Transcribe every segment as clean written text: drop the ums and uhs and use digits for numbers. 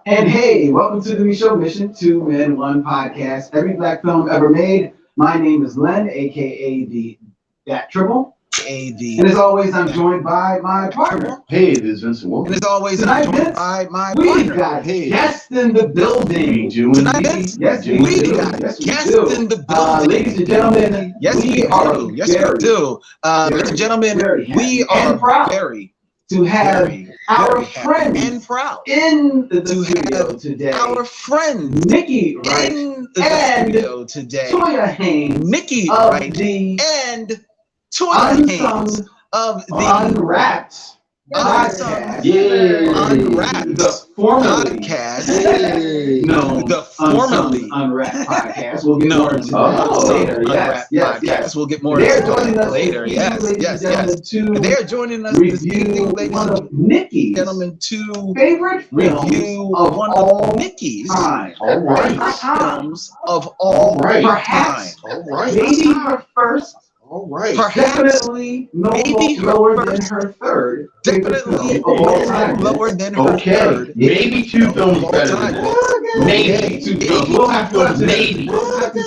And hey, welcome to the Micheaux Mission, 2 Men, 1 podcast, every black film ever made. My name is Len, aka That Triple. And as always, I'm joined by my partner. Hey, this is Vincent Wolf. And as always, I'm joined by my partner. We've got guests in the building. Tonight, yes, we got guests in the building. Ladies and gentlemen, yes, we do. Yes, we do. Ladies and gentlemen, we are very to have our friend and proud in the studio today. Our friend Nikki Wright in the studio today. Toya Haynes, Nikki of Wright the and Toya Haynes Unsung of the Unwrapped podcast. Unwrapped The formerly podcast. No, the formerly Unwrapped podcast. We'll get more into that later. Yes. We'll get more They're into joining us later. Yes. They're joining us this evening, ladies and Nikki's gentlemen, to favorite review of one all of Nikki's time. All right. films of all right. Perhaps All right. maybe her first. All right. Definitely lower than her third. Definitely lower than her Okay. third. Maybe 2 films better time. than this. Maybe 2 films. We'll have to Maybe.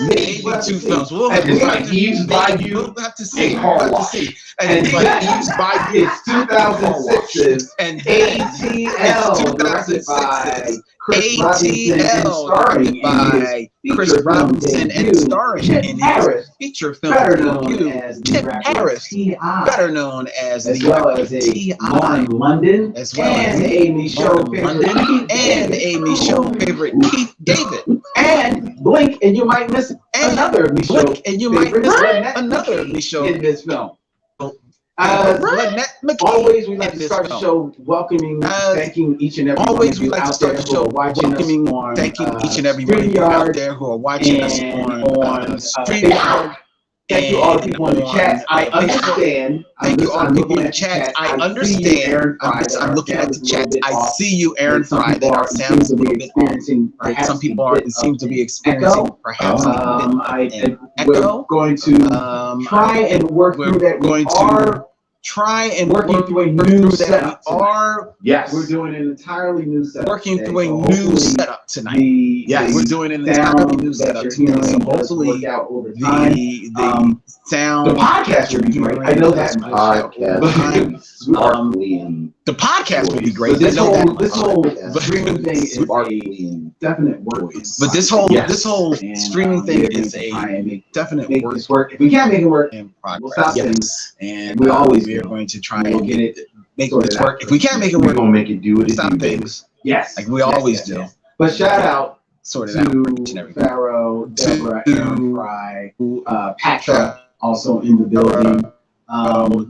Maybe 2 films. We'll have And it's to like Eve's Bayou We'll have to see. and Car We'll have to Wash. see. And it's like Eve's Bayou It's 2006's and ATL, directed by Chris Robinson and ATL, starring by in Chris his Robinson and feature film starring debut, in Harris, his feature film better known debut, as the Tim rapper Harris, T.I., better known as as the well rapper as a T.I., Lauren London, as well as and a Micheaux London, and a Micheaux favorite, Keith David, and Blink, and you might miss and another Micheaux Blink, and you might favorite, miss Lynette another McKay Micheaux. in this film. Lynette McKay Always, we like in to start the this show welcoming, thanking each and every Always, one we of you like to out start there the who show are watching welcoming, us on, thanking each and every one of you out there who are watching us and on StreamYard. Facebook. Thank you all the people in the chat. I understand. Thank you all the people in the chat. I understand. I'm looking at the chat. I see you, Aaron Fry, that our sound is a little bit off. Some people are seem to be experiencing perhaps a bit of an echo. We're going to try and work through that. Going to try and working work through a through new that. setup. We are Yes. We're doing an entirely new setup. working today, through a so new hopefully setup tonight. Yes. We're doing an sound entirely new that setup you're today. So hearing does hopefully work out over time. the sound, The podcast will be great. I know that much. Podcast. Sparkly and the podcast will be great. But this I know that whole much. streaming thing is sparkly and definite work. But this whole And, streaming thing we're is gonna try a and make definite this work. If we can't make it work, in we'll progress. stop Yes. things. And We always we are do. going to try We'll and get it make sorted this out. work. If we can't make it we're work, gonna make it do what it stop do, things Yes. like we always do. But shout out Sort it out. to everything. Pharaoh, Deborah, To- Aaron Fry, Patra, also in the building.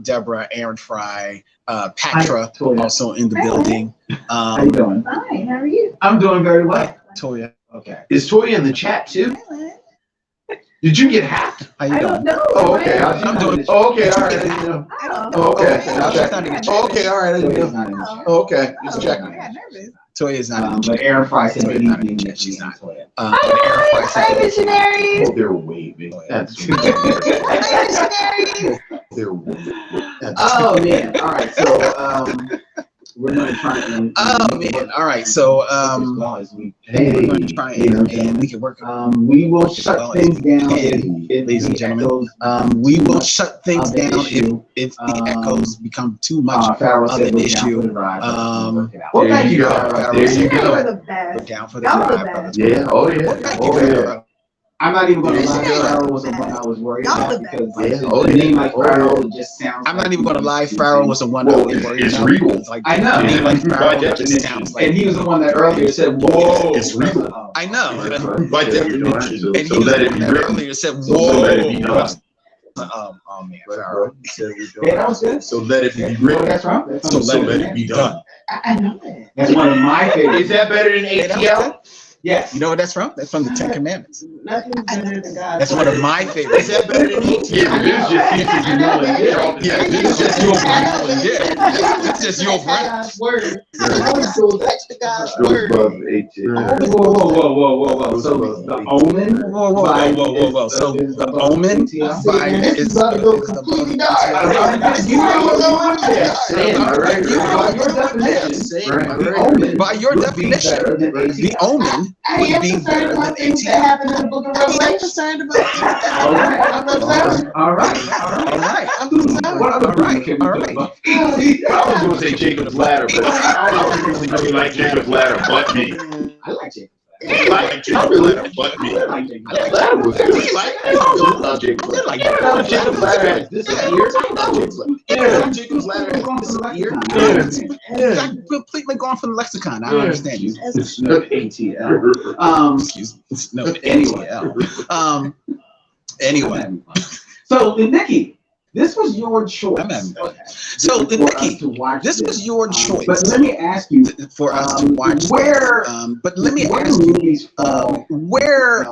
Deborah, Aaron Fry, Patra, Toya. also in the building. How you doing? Hi, how are you? I'm doing very well. Toya, Okay. Is Toya in the chat too? Did you get hacked? how you I doing? don't know. Oh, okay. I'm doing. Oh, okay. All right. I didn't know. I don't Oh, okay. know. No, she's not even Oh, okay. All right. I didn't Toya's know. not in the chat. Oh, okay. Just I checking. got nervous. Toya's not in the But chat. Aaron Fry said Toya's good not in the evening. chat. She's not. Toya. Aaron Fry Hi, said- missionaries. Oh, they're waving. That's Hi, missionaries. they're waving. Oh man! All right, so we're gonna try and. Oh man! All right, so as well as we we're going to try and we can work. we will shut things down if Ladies and the gentlemen, echoes we will shut things of the down issue. if the echoes become too much Pharaoh of said an we're down issue. for the ride, but we'll work it out. There Thank you you, go. Pharaoh. There you You go. are the We're best. down for the Y'all the ride, best. brothers. Yeah. Oh yeah. Well, thank Oh you, yeah. Pharaoh. I'm not even going to lie. Yeah. Pharaoh was the one I was worried Y'all about the because best. like, Yeah. the Oh, name yeah. like Oh, Pharaoh yeah. it just sounds. I'm like not even going to lie. he's Pharaoh was the one I Whoa, was worried it's about. regal. It's like, I know. a name like By Pharaoh just definition. sounds like. And he was the one that earlier said, "Whoa, It's regal. I know. By definition. And he So was let the it one be that written. earlier said, So let it be "Whoa." done. Oh man, Pharaoh. Yeah, that was good. So let it be You know written. that's right. That's So understood. let it be done. I know that. That's one of my favorites. Is that better than ATL? Yes. You know what that's from? That's from the Ten Commandments. Nothing's better than God. That's one of my Is favorites. that better than ATL? Yeah, This is just you know it. Yeah, this is just you know it. That's just your friend. God's word. Right. Always go back to God's Goes word. above ATL. Whoa. So the Omen. Whoa. So the Omen by This is about to go completely dark. You know what's going on there. Saying, all right, By your definition, the Omen by your would be definition, better than the ATL. Omen I would am be concerned better than about things that ATL. happen in the book of Revelation. concerned about All right. I'm What other movie can we talk about? I was going to say Jacob's Ladder, but I don't know if you like Jacob's Ladder, but me. I like Jacob's I like Jacob's Ladder, but me. Ladder. I like Jacob's Ladder. Ladder was good. I love Jacob's Ladder. like Jacob's Ladder has disappeared. Jacob's Ladder has disappeared. I'm completely gone from the lexicon. I don't understand you. It's not ATL. Excuse me. No, Anyway. ATL. Anyway. So, Nikki, this was your choice. I'm having fun. So, for Nikki, us to watch this was your choice. But let me ask you, for us to watch. where? But let me where ask do you, movies fall? where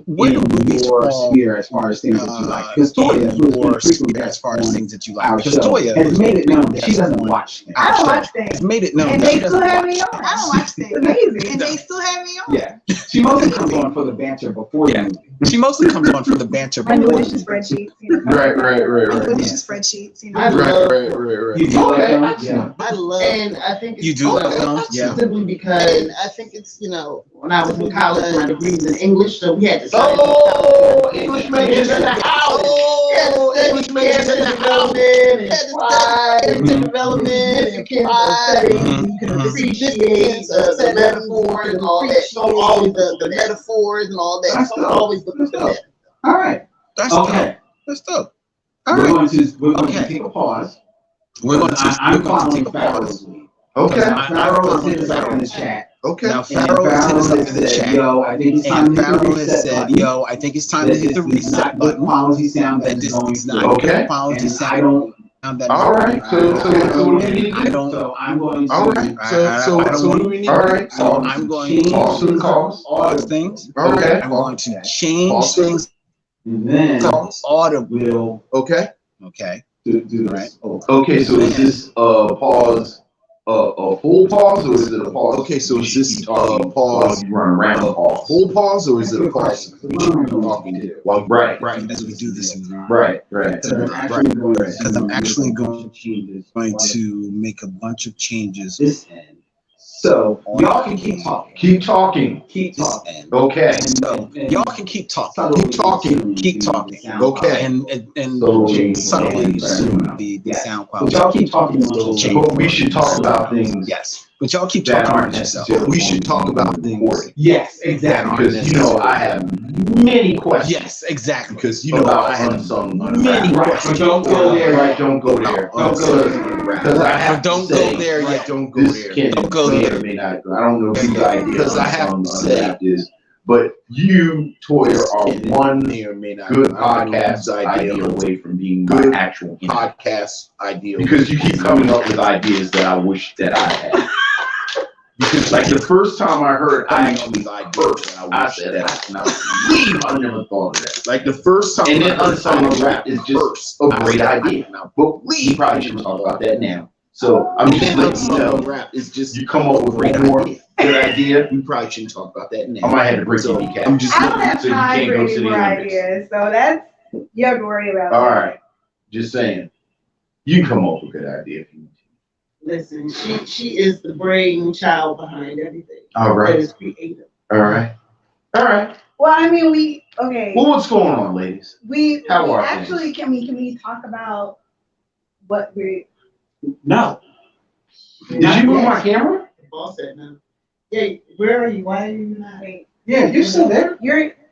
Where do movies your fall, sphere as far as things that you like? Because Toya, who or is frequently as far as things that you like? our Because show, Toya has made it known that she doesn't watch things. I don't watch things. has made it known And that they she still doesn't have watch me on. I don't watch things. Amazing. And they still have me on. Yeah, she mostly comes on for the banter before the movie. She mostly comes on for the banter. My before nutrition the- spreadsheets, you know. Right. My nutrition spreadsheets, you know. I love, You do Okay, like excellent. I love, and I think it's You do love films? Yeah. simply because I think it's, when I was in college, my degree's in English, so we had to study. Oh, English majors in the house. Oh, English majors in the house. And pride and development and pride. You can appreciate the metaphors and all that. So always the metaphors and all that. That's So dope. always looking for that. All right. That's Okay. dope. That's dope. All We're right. going to Okay. take a pause. We're going to I'm we're going to following take a Farrell's pause. lead. Okay. Farrell has hit us up in the chat. Okay. Now And Farrell has hit us up in the said, chat. Yo, I think it's time And to hit the Farrell has reset said, button. "Yo, I think it's time to hit the This is reset not good button. quality sound That that is this going is through. not Okay. good quality And sound. I don't. That All right. So what do we need to I do? don't. So I'm going to. All right. I So don't what want- do we need? All right. So I'm going change to Awesome calls. pause things. All right. I'm going to change Awesome. things And then audibly. we'll Okay. Okay. do this. Right. Okay. So is this pause? A full pause, or is it a pause? Okay, so is this while pause you run around the pause? full pause or is it a pause? Well, right. As we do this, Right. Because I'm actually going to. Because I'm actually going changes. going to make a bunch of changes. This end. So y'all can keep talking. Keep talking. Keep This talking. end. Okay. So y'all can keep talking. Subtly Keep talking. tuning Keep the talking. sound Okay. quality. And So- subtly Yeah. assume the Yeah. sound But quality. y'all keep talking. Change. But we should talk about things Yes. But y'all keep that talking aren't about yourself. necessarily. We should talk about things. Yes, exactly. Because I have many questions Yes, exactly. Because about I had Unsung. many Right, questions. but don't go there. Right, don't go there. Don't go there. Because I have Don't to go say, there Right, yet. don't go this there. can Don't go may there. or may not. I don't know whose idea Because I have to say- Unwrapped is, but you, Toya, are one May or may not. good I don't know podcast whose idea away from being Good my actual interview. podcast idea. Because you keep coming up with ideas that I wish that I had. Because like the first time I heard, I actually first I said that I never thought of that. Like the first time. And then Unsung Unwrapped is just a great idea. Now, But we probably shouldn't talk about that now. So I'm just letting you know, Unwrapped is just you come up with great one more idea. good idea, We probably shouldn't talk about that now. I might have to break your So, kneecap. I'm just I don't have So you time can't for go to any the more Olympics. ideas, so that's, you have to worry about. All right, just saying. You can come up with a good idea if you want to. Listen, she is the brainchild behind everything. All That right, is creative. all right, all right. Well, I mean, okay, Well, what's going on, ladies? we how are actually, can we talk about what we, No. Did you move my camera? The boss said no. Yeah, where are you? Why are you not? wait, Yeah, you're still there.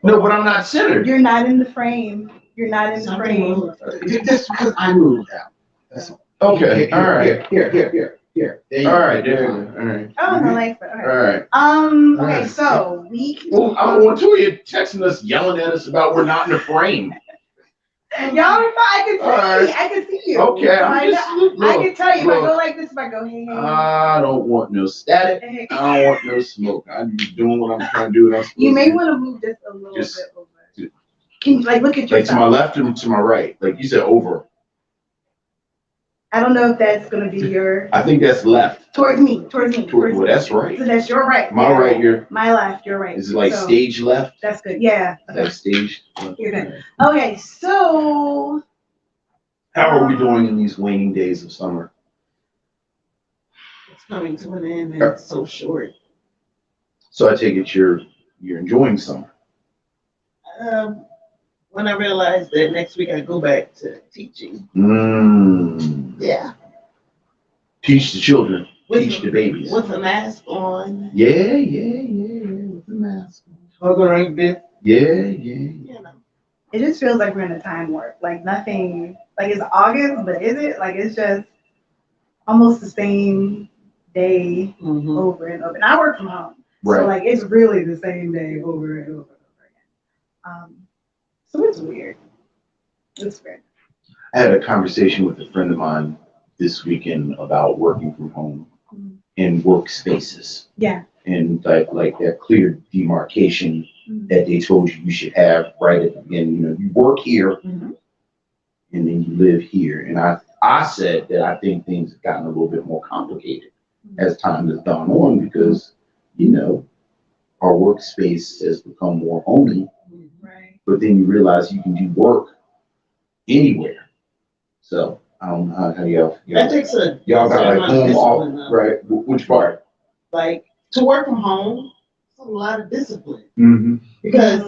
No, but I'm not centered. you're not in the frame, you're not in the Something frame. wrong with her. Just because I moved out. That's all. Okay, all right, Here. There you all go. right, there you go, all right, Oh, no, like, okay. all right. Okay, Alright. so we can. Well, I want Toya texting us, yelling at us about we're not in the frame. Y'all are fine, I can see, Alright. I can see you. Okay, I I'm just, can tell you, if I look. go like this, if I go, hey, hey, I don't want no static. hey, hey. I don't want no smoke. I'm just doing what I'm trying to do. What I'm supposed You may to do. want to move just a little Just- bit over. Can you, like, look at Like to my yourself? left and to my right. Like you said, over. I don't know if that's gonna be your I think that's left. towards me. Well, that's right. So that's your right. My yeah. right, your My left, your right. is it like So, stage left? That's good. Yeah. Is that stage? You're good. Okay, so How are we doing in these waning days of summer? It's coming to an end and it's so short. So I take it you're enjoying summer. When I realized that next week I go back to teaching. Yeah. Teach the children. Teach the babies. With a mask on. Yeah. With the mask on. Hug right there. Yeah. You know. it just feels like we're in a time warp. Like nothing, like it's August, but is it? Like it's just almost the same day over and over. And I work from home. Right. So like it's really the same day over and over again. So it's weird. It's weird. I had a conversation with a friend of mine this weekend about working from home and workspaces. Yeah. And like that clear demarcation that they told you should have right at the beginning. You know, you work here and then you live here. And I said that I think things have gotten a little bit more complicated as time has gone on because, you know, our workspace has become more homey. Right. But then you realize you can do work anywhere. So I don't know how y'all That takes y'all got like home discipline, off, right? Which part? Like to work from home, it's a lot of discipline Mm-hmm. because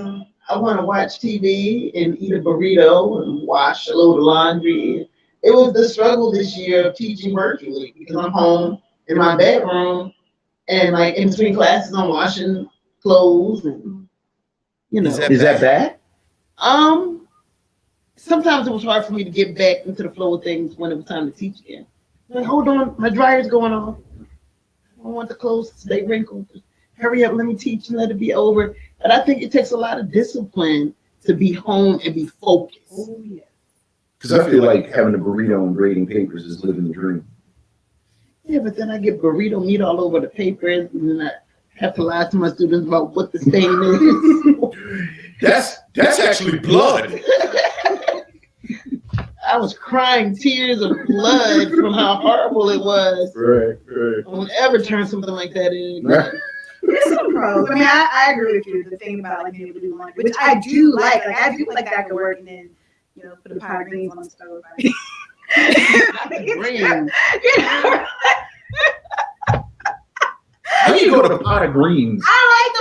I want to watch TV and eat a burrito and wash a load of laundry. It was the struggle this year of teaching virtually because I'm home in my bedroom and like in between classes I'm washing clothes and you know. Is that bad? Sometimes it was hard for me to get back into the flow of things when it was time to teach again. Like, hold on, my dryer's going off. I don't want the clothes to stay wrinkled. Hurry up, let me teach and let it be over. But I think it takes a lot of discipline to be home and be focused. Oh yeah. Because I feel like having a burrito and grading papers is living the dream. Yeah, but then I get burrito meat all over the papers and then I have to lie to my students about what the stain is. That's actually blood. I was crying tears of blood from how horrible it was. Right. I won't ever turn something like that in. Right. There's some pros. I mean, I agree with you. The thing about like being able to do laundry, which I do like. Like I do like that could work and then, you know, put a pot of greens on the stove. Greens. How do you go to pot of greens? I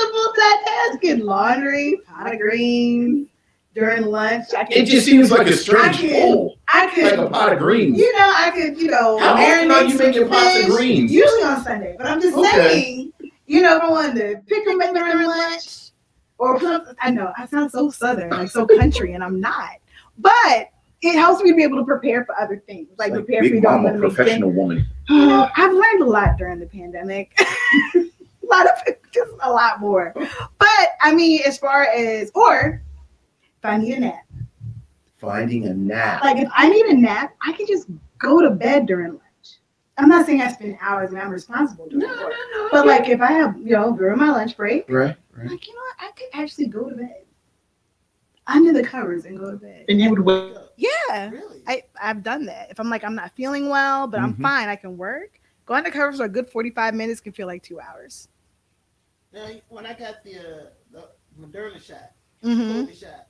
like the multitasking laundry, pot of greens during lunch. It just seems like a strange pull. I could, Like a pot of greens. you know, I could, you know, How often are you some making pots of fish, greens? Usually on Sunday, but I'm just Okay. saying, you know, if I wanted to pick them up during lunch or something. I know I sound so southern, like so country, and I'm not. But it helps me to be able to prepare for other things, like prepare for Big you mama, don't make professional woman. You know, I've learned a lot during the pandemic. Just a lot more. But I mean, as far as, or if I need a nap. Finding a nap. Like if I need a nap, I can just go to bed during lunch. I'm not saying I spend hours and I'm responsible during work. But like if I have, you know, during my lunch break, Right. like, you know what, I could actually go to bed. Under the covers and go to bed. And you would wake up. Yeah. Really? I've done that. If I'm like, I'm not feeling well, but I'm fine, I can work. Go under covers for a good 45 minutes can feel like 2 hours. Now, when I got the Moderna shot, Mm-hmm. COVID shot,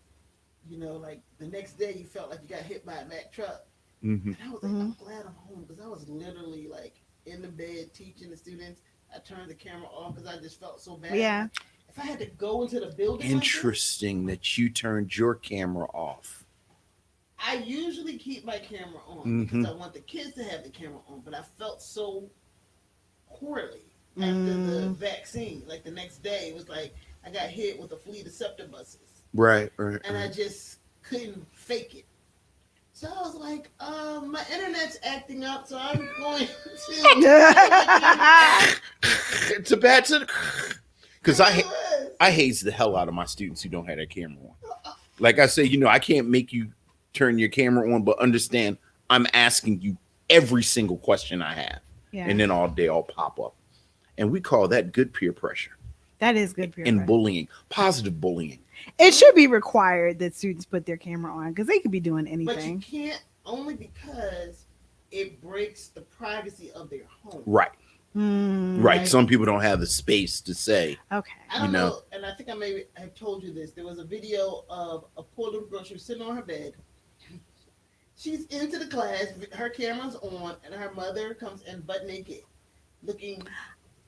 you know, like the next day you felt like you got hit by a Mack truck. Mm-hmm. And I was like, I'm glad I'm home because I was literally like in the bed teaching the students. I turned the camera off because I just felt so bad. Yeah. If I had to go into the building, Interesting that you turned your camera off. I usually keep my camera on because I want the kids to have the camera on, but I felt so poorly after the vaccine. Like the next day, it was like I got hit with a fleet of septobuses. Right. And I just couldn't fake it. So I was like, my internet's acting up, so I'm going to. It's a bad because I haze the hell out of my students who don't have their camera on. Like I say, you know, I can't make you turn your camera on, but understand I'm asking you every single question I have. Yeah. And then all day I'll pop up. And we call that good peer pressure That is good for your and brain. bullying, positive bullying. It should be required that students put their camera on because they could be doing But you anything. can't, only because it breaks the privacy of their home. Right. Mm, Right. Some people don't have the space to say. Okay. I don't You know. know, and I think I maybe have told you this. There was a video of a poor little girl. She was sitting on her bed. She's into the class. Her camera's on, and her mother comes in butt naked, looking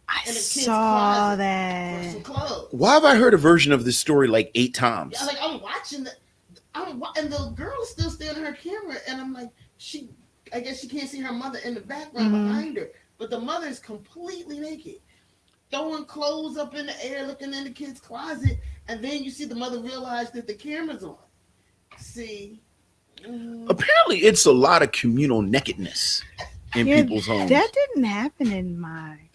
I in a kid's saw closet for that. some clothes. Why have I heard a version of this story like 8 times? Yeah, like I'm watching the, and the girl is still staring at her camera, and I'm like, I guess she can't see her mother in the background behind her, but the mother is completely naked, throwing clothes up in the air, looking in the kid's closet, and then you see the mother realize that the camera's on. See. Apparently, it's a lot of communal nakedness in people's homes. That didn't happen in mine.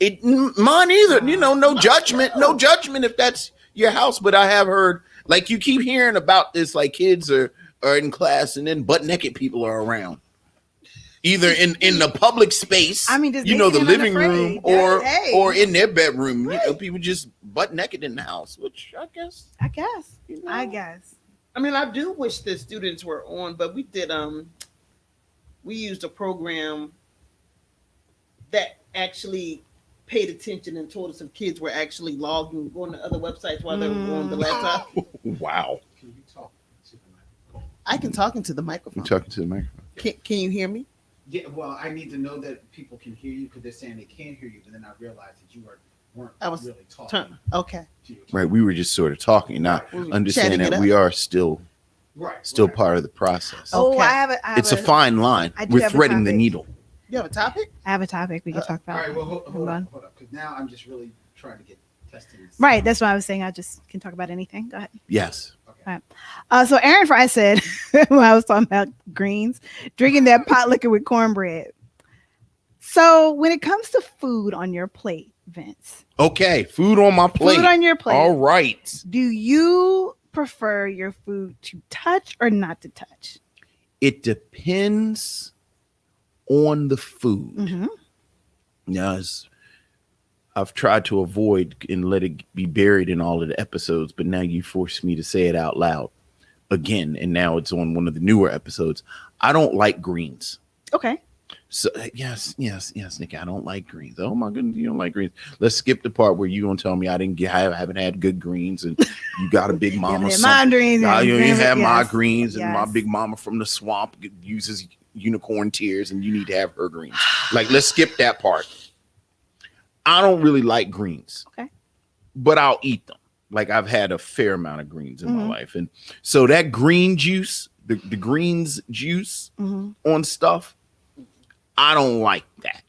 Mine either. You know, no judgment if that's your house. But I have heard, like, you keep hearing about this, like kids are in class and then butt naked people are around, either in the public space. I mean, just you know, the naked and living room, unafraid. Hey. or in their bedroom. Right. You know, people just butt naked in the house, which I guess. You know. I guess. I mean, I do wish the students were on, but we did. We used a program that actually paid attention and told us if kids were actually logging, going to other websites while they were on the laptop. Wow. Can you talk to the microphone? I can talk into the microphone. I'm talking to the microphone. Can you hear me? Yeah, well, I need to know that people can hear you because they're saying they can't hear you, but then I realized that you weren't I was really talking. Okay. To you. Right. We were just sort of talking, not We were understanding chatting that it we up. are still Right. part of the process. Oh, Okay. I have It's a fine line. I do We're have a threading the topic. needle. You have a topic? I have a topic we can talk All about. right. Well, hold on. up, because now I'm just really trying to get tested. Right. That's why I was saying I just can talk about anything. Go ahead. Yes. So Aaron Fry said when I was talking about greens, drinking that pot liquor with cornbread. So when it comes to food on your plate, Vince, Okay. Food on my plate. food on your plate, All right. do you prefer your food to touch or not to touch? It depends on the food. Mm-hmm. Yes. I've tried to avoid and let it be buried in all of the episodes, but now you forced me to say it out loud again. And now it's on one of the newer episodes. I don't like greens. Okay. So yes, Nikki, I don't like greens. Oh my goodness, you don't like greens. Let's skip the part where you gonna tell me I haven't had good greens and you got a big mama. My greens. You ain't had my Yes. greens and my Yes. big mama from the swamp uses unicorn tears and you need to have her greens. Like, let's skip that part. I don't really like greens. Okay. But I'll eat them. Like, I've had a fair amount of greens in my Mhm. life. And so that green juice, the greens juice Mm-hmm. on stuff, I don't like that.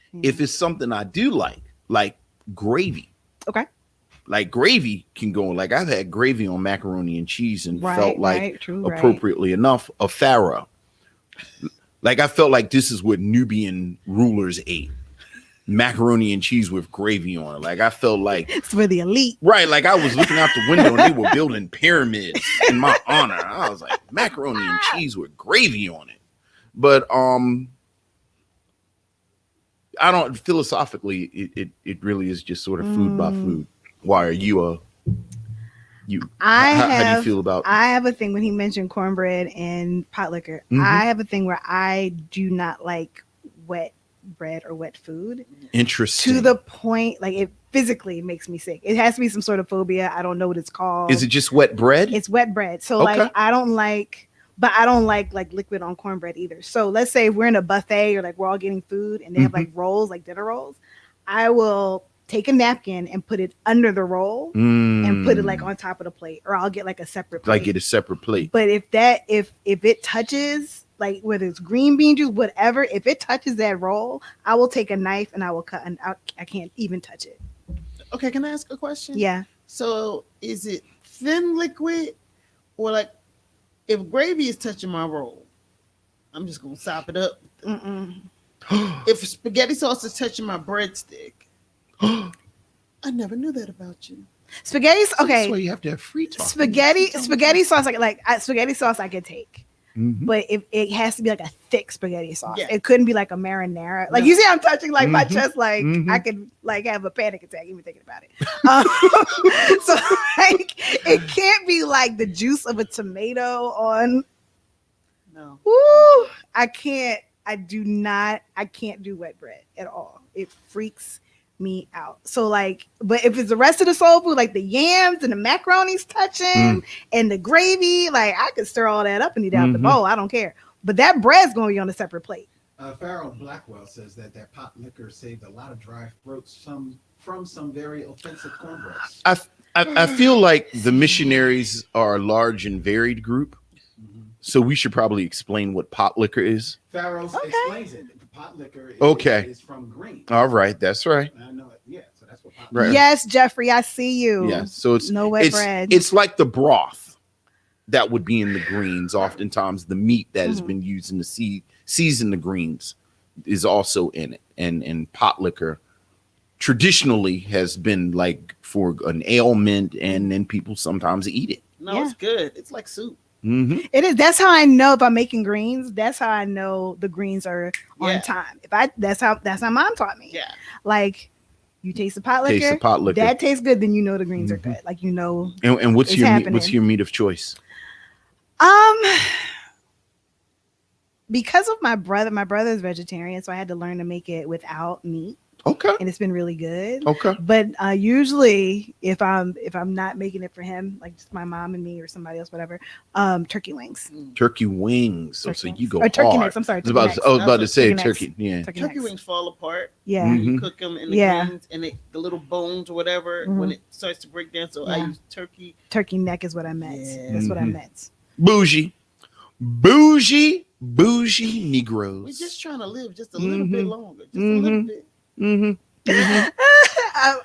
Mm-hmm. If it's something I do like gravy. Okay. Like gravy can go, like I've had gravy on macaroni and cheese and felt like true, appropriately enough a pharaoh. Like I felt like this is what Nubian rulers ate. Macaroni and cheese with gravy on it. Like I felt like It's for the elite. right, like I was looking out the window and they were building pyramids in my honor. I was like, macaroni and cheese with gravy on it. But I don't philosophically it really is just sort of food by food. Why are you how do you feel about I have a thing when he mentioned cornbread and pot liquor. Mhm. I have a thing where I do not like wet bread or wet food interesting? to the point like it physically makes me sick. It has to be some sort of phobia. I don't know what it's called. Is it just wet bread? It's wet bread. So Okay. like I don't like liquid on cornbread either. So let's say if we're in a buffet or like we're all getting food and they have like rolls, like dinner rolls, I will take a napkin and put it under the roll and put it like on top of the plate, or I'll get like a separate plate. like get a separate plate. But if it touches, like whether it's green bean juice, whatever, if it touches that roll, I will take a knife and I will cut, and I can't even touch it. Okay, can I ask a question? Yeah. So is it thin liquid, or like if gravy is touching my roll, I'm just gonna sop it up. Mm-mm. If spaghetti sauce is touching my breadstick, I never knew that about you. Spaghetti's That's why okay. you have to have free talk. Spaghetti sauce, spaghetti sauce I could take. Mhm. But if it has to be like a thick spaghetti sauce, Yeah. it couldn't be like a marinara. Like No. you see, I'm touching like my Mhm. chest, like Mhm. I could like have a panic attack even thinking about it. So like it can't be like the juice of a tomato on. No. Woo! I can't I can't do wet bread at all. It freaks me out. So like, but if it's the rest of the soul food, like the yams and the macaroni's touching and the gravy, like I could stir all that up and eat out the bowl. I don't care. But that bread's going to be on a separate plate. Pharaoh Blackwell says that pot liquor saved a lot of dry throats from some very offensive cornbreads. I feel like the missionaries are a large and varied group, so we should probably explain what pot liquor is. Pharaoh explains it. Pot liquor is from green. All right, that's right. I know it. Yeah, so that's what pot Right. Yes, Jeffrey, I see you. Yeah, so it's no wet bread. It's like the broth that would be in the greens. Oftentimes, the meat that has been used in the season the greens is also in it, and pot liquor traditionally has been like for an ailment, and then people sometimes eat it. No, it's good. It's like soup. It is. That's how I know if I'm making greens. That's how I know the greens are on time. That's how mom taught me. Yeah. Like you taste the pot liquor. Taste the pot liquor. That tastes good. Then you know the greens are good. Like you know. And what's your meat of choice? Because of my brother is vegetarian, so I had to learn to make it without meat. Okay. And it's been really good. Okay. But usually if I'm not making it for him, like just my mom and me or somebody else, whatever, turkey wings. Turkey wings. So you go or turkey hard. necks. I'm sorry. I was about to say turkey. Yeah. Turkey wings fall apart. Yeah. When you cook them in the greens and the little bones or whatever, when it starts to break down. So I use turkey. Turkey neck is what I meant. Yeah. That's what I meant. Bougie Negroes. We're just trying to live just a little bit longer. Just a little bit.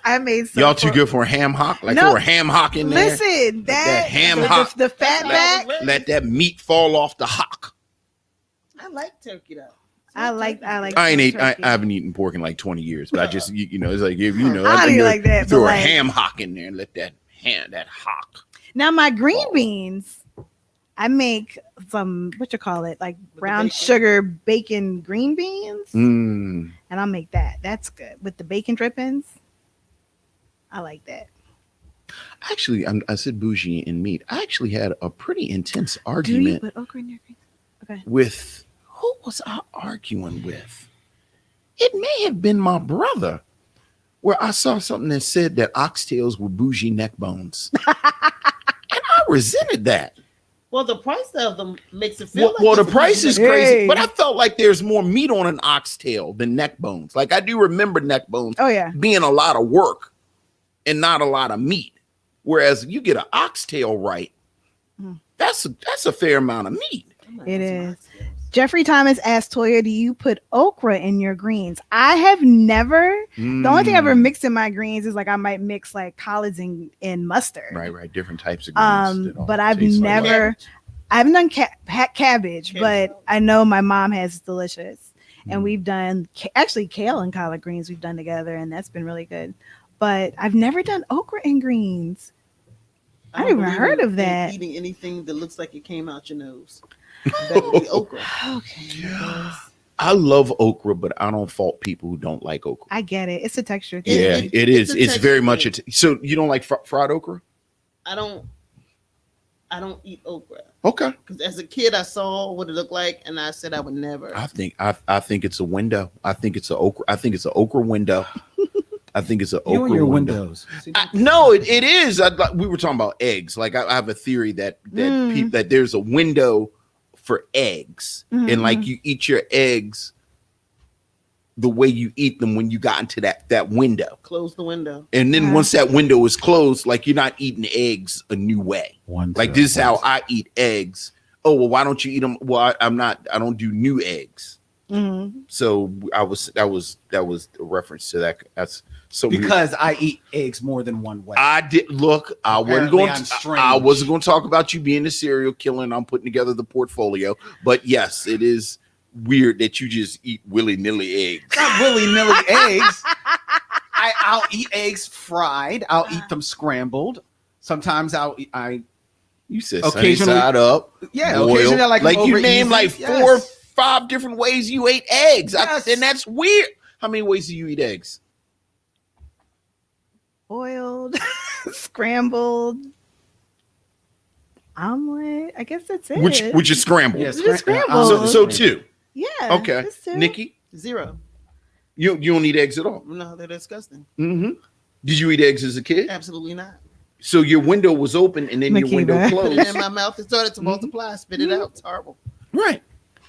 I made some. Y'all too good for a ham hock? Like throw a ham hock in there? Listen, that ham hock. The fat back. Let that meat fall off the hock. I like turkey though. I like. I haven't eaten pork in like 20 years, but I just it's like if I don't even like that. Throw but a like, ham hock in there and let that hock. Now my green beans, I make some like brown sugar bacon green beans, and I'll make that. That's good with the bacon drippings. I like that. Actually, I said bougie and meat. I actually had a pretty intense argument. Do you put okra in your greens? Okay. With who was I arguing with? It may have been my brother, where I saw something that said that oxtails were bougie neck bones, and I resented that. Well, the price of them makes it feel well, like the price is crazy, but I felt like there's more meat on an oxtail than neck bones. Like I do remember neck bones being a lot of work and not a lot of meat. Whereas you get an oxtail right, that's a fair amount of meat. It is. Jeffrey Thomas asked Toya, do you put okra in your greens? I have never. The only thing I ever mixed in my greens is like I might mix like collards and mustard. Right. Different types of greens. But I've never. I haven't done cabbage, but I know my mom has delicious, and we've done actually kale and collard greens we've done together, and that's been really good. But I've never done okra and greens. I never heard of that. Eating anything that looks like it came out your nose. That would be okra. Okay. I love okra, but I don't fault people who don't like okra. I get it. It's a texture thing. Yeah, it is. It's very much so you don't like fried okra? I don't eat okra. Okay. Because as a kid, I saw what it looked like, and I said I would never. I think it's a window. I think it's an okra window. I think it's an okra your window. windows. No, it is. We were talking about eggs. Like I have a theory that there's a window for eggs, and like you eat your eggs the way you eat them when you got into that window. Close the window, and then once that window is closed, like you're not eating eggs a new way. This is how I eat eggs. Oh well, why don't you eat them? Well, I don't do new eggs. So that was a reference to that. That's so because I eat eggs more than one way. I did look. I wasn't going to talk about you being a serial killer, and I'm putting together the portfolio. But yes, it is weird that you just eat willy-nilly eggs. Not willy-nilly eggs. I'll eat eggs fried. I'll eat them scrambled. Sometimes You said sunny side up. Yeah, boiled. occasionally I like you named like 4 or 5 different ways you ate eggs. Yes. And that's weird. How many ways do you eat eggs? Boiled, scrambled, omelet. I guess that's it. Which is scrambled. Yes, Just scrambled. So 2. Yeah. Okay. this too. Nikki, 0. you don't eat eggs at all. No, they're disgusting. Mm-hmm. Did you eat eggs as a kid? Absolutely not. So your window was open and then your window Makeba. Put it closed. in my mouth. It started to multiply. Spit it out. It's horrible. Right.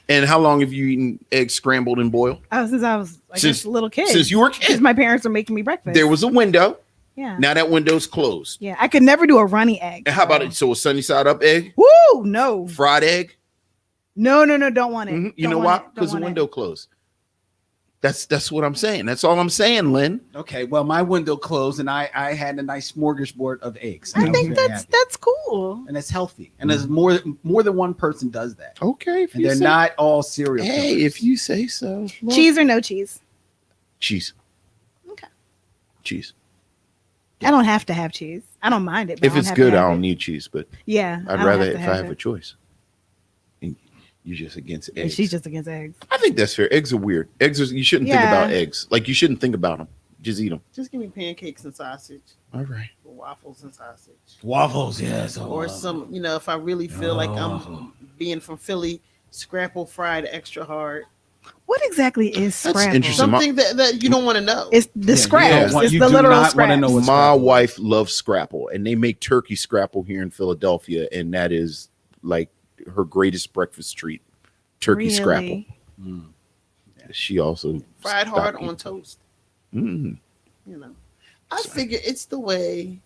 And how long have you eaten eggs scrambled and boiled? Since I was Since- a little kid. Since you were a Because kid. my parents were making me breakfast. There was a window. Yeah. Now that window's closed. Yeah. I could never do a runny egg. And how about it? So a sunny side up egg, Woo! No. fried egg. No. Don't want it. Mhm. You Don't know want why? it. Don't Because the want it. window closed. That's what I'm saying. That's all I'm saying, Lynn. Okay, well, my window closed, and I had a nice smorgasbord of eggs. I was think very that's happy. cool. And it's healthy, and there's more than one person does that, Okay, if and they're not all cereal. Hey, killers. if you say so. Well, Cheese or no cheese? cheese. Okay. Cheese. I don't have to have cheese. I don't mind it. But If I don't it's have good, to I have don't it. need cheese, but Yeah. I'd don't rather have to if I have it. a choice. And you're just against And eggs. she's just against eggs. I think that's fair. Eggs are weird. You shouldn't think Yeah. about eggs. Like you shouldn't think about them. Just eat them. Just give me pancakes and sausage, All right. or waffles and sausage, Waffles, yes, or some. If I really feel like I'm being from Philly, scrapple fried extra hard. What exactly is That's scrapple? interesting. Something that you don't want to know. It's the Yeah, scraps. you It's do the literal not wanna scraps. know what My scrapple is. wife loves scrapple, and they make turkey scrapple here in Philadelphia, and that is like her greatest breakfast treat. Turkey scrapple. Mm. She also Fried stopped hard eating. on toast. Mm. I figure it's the way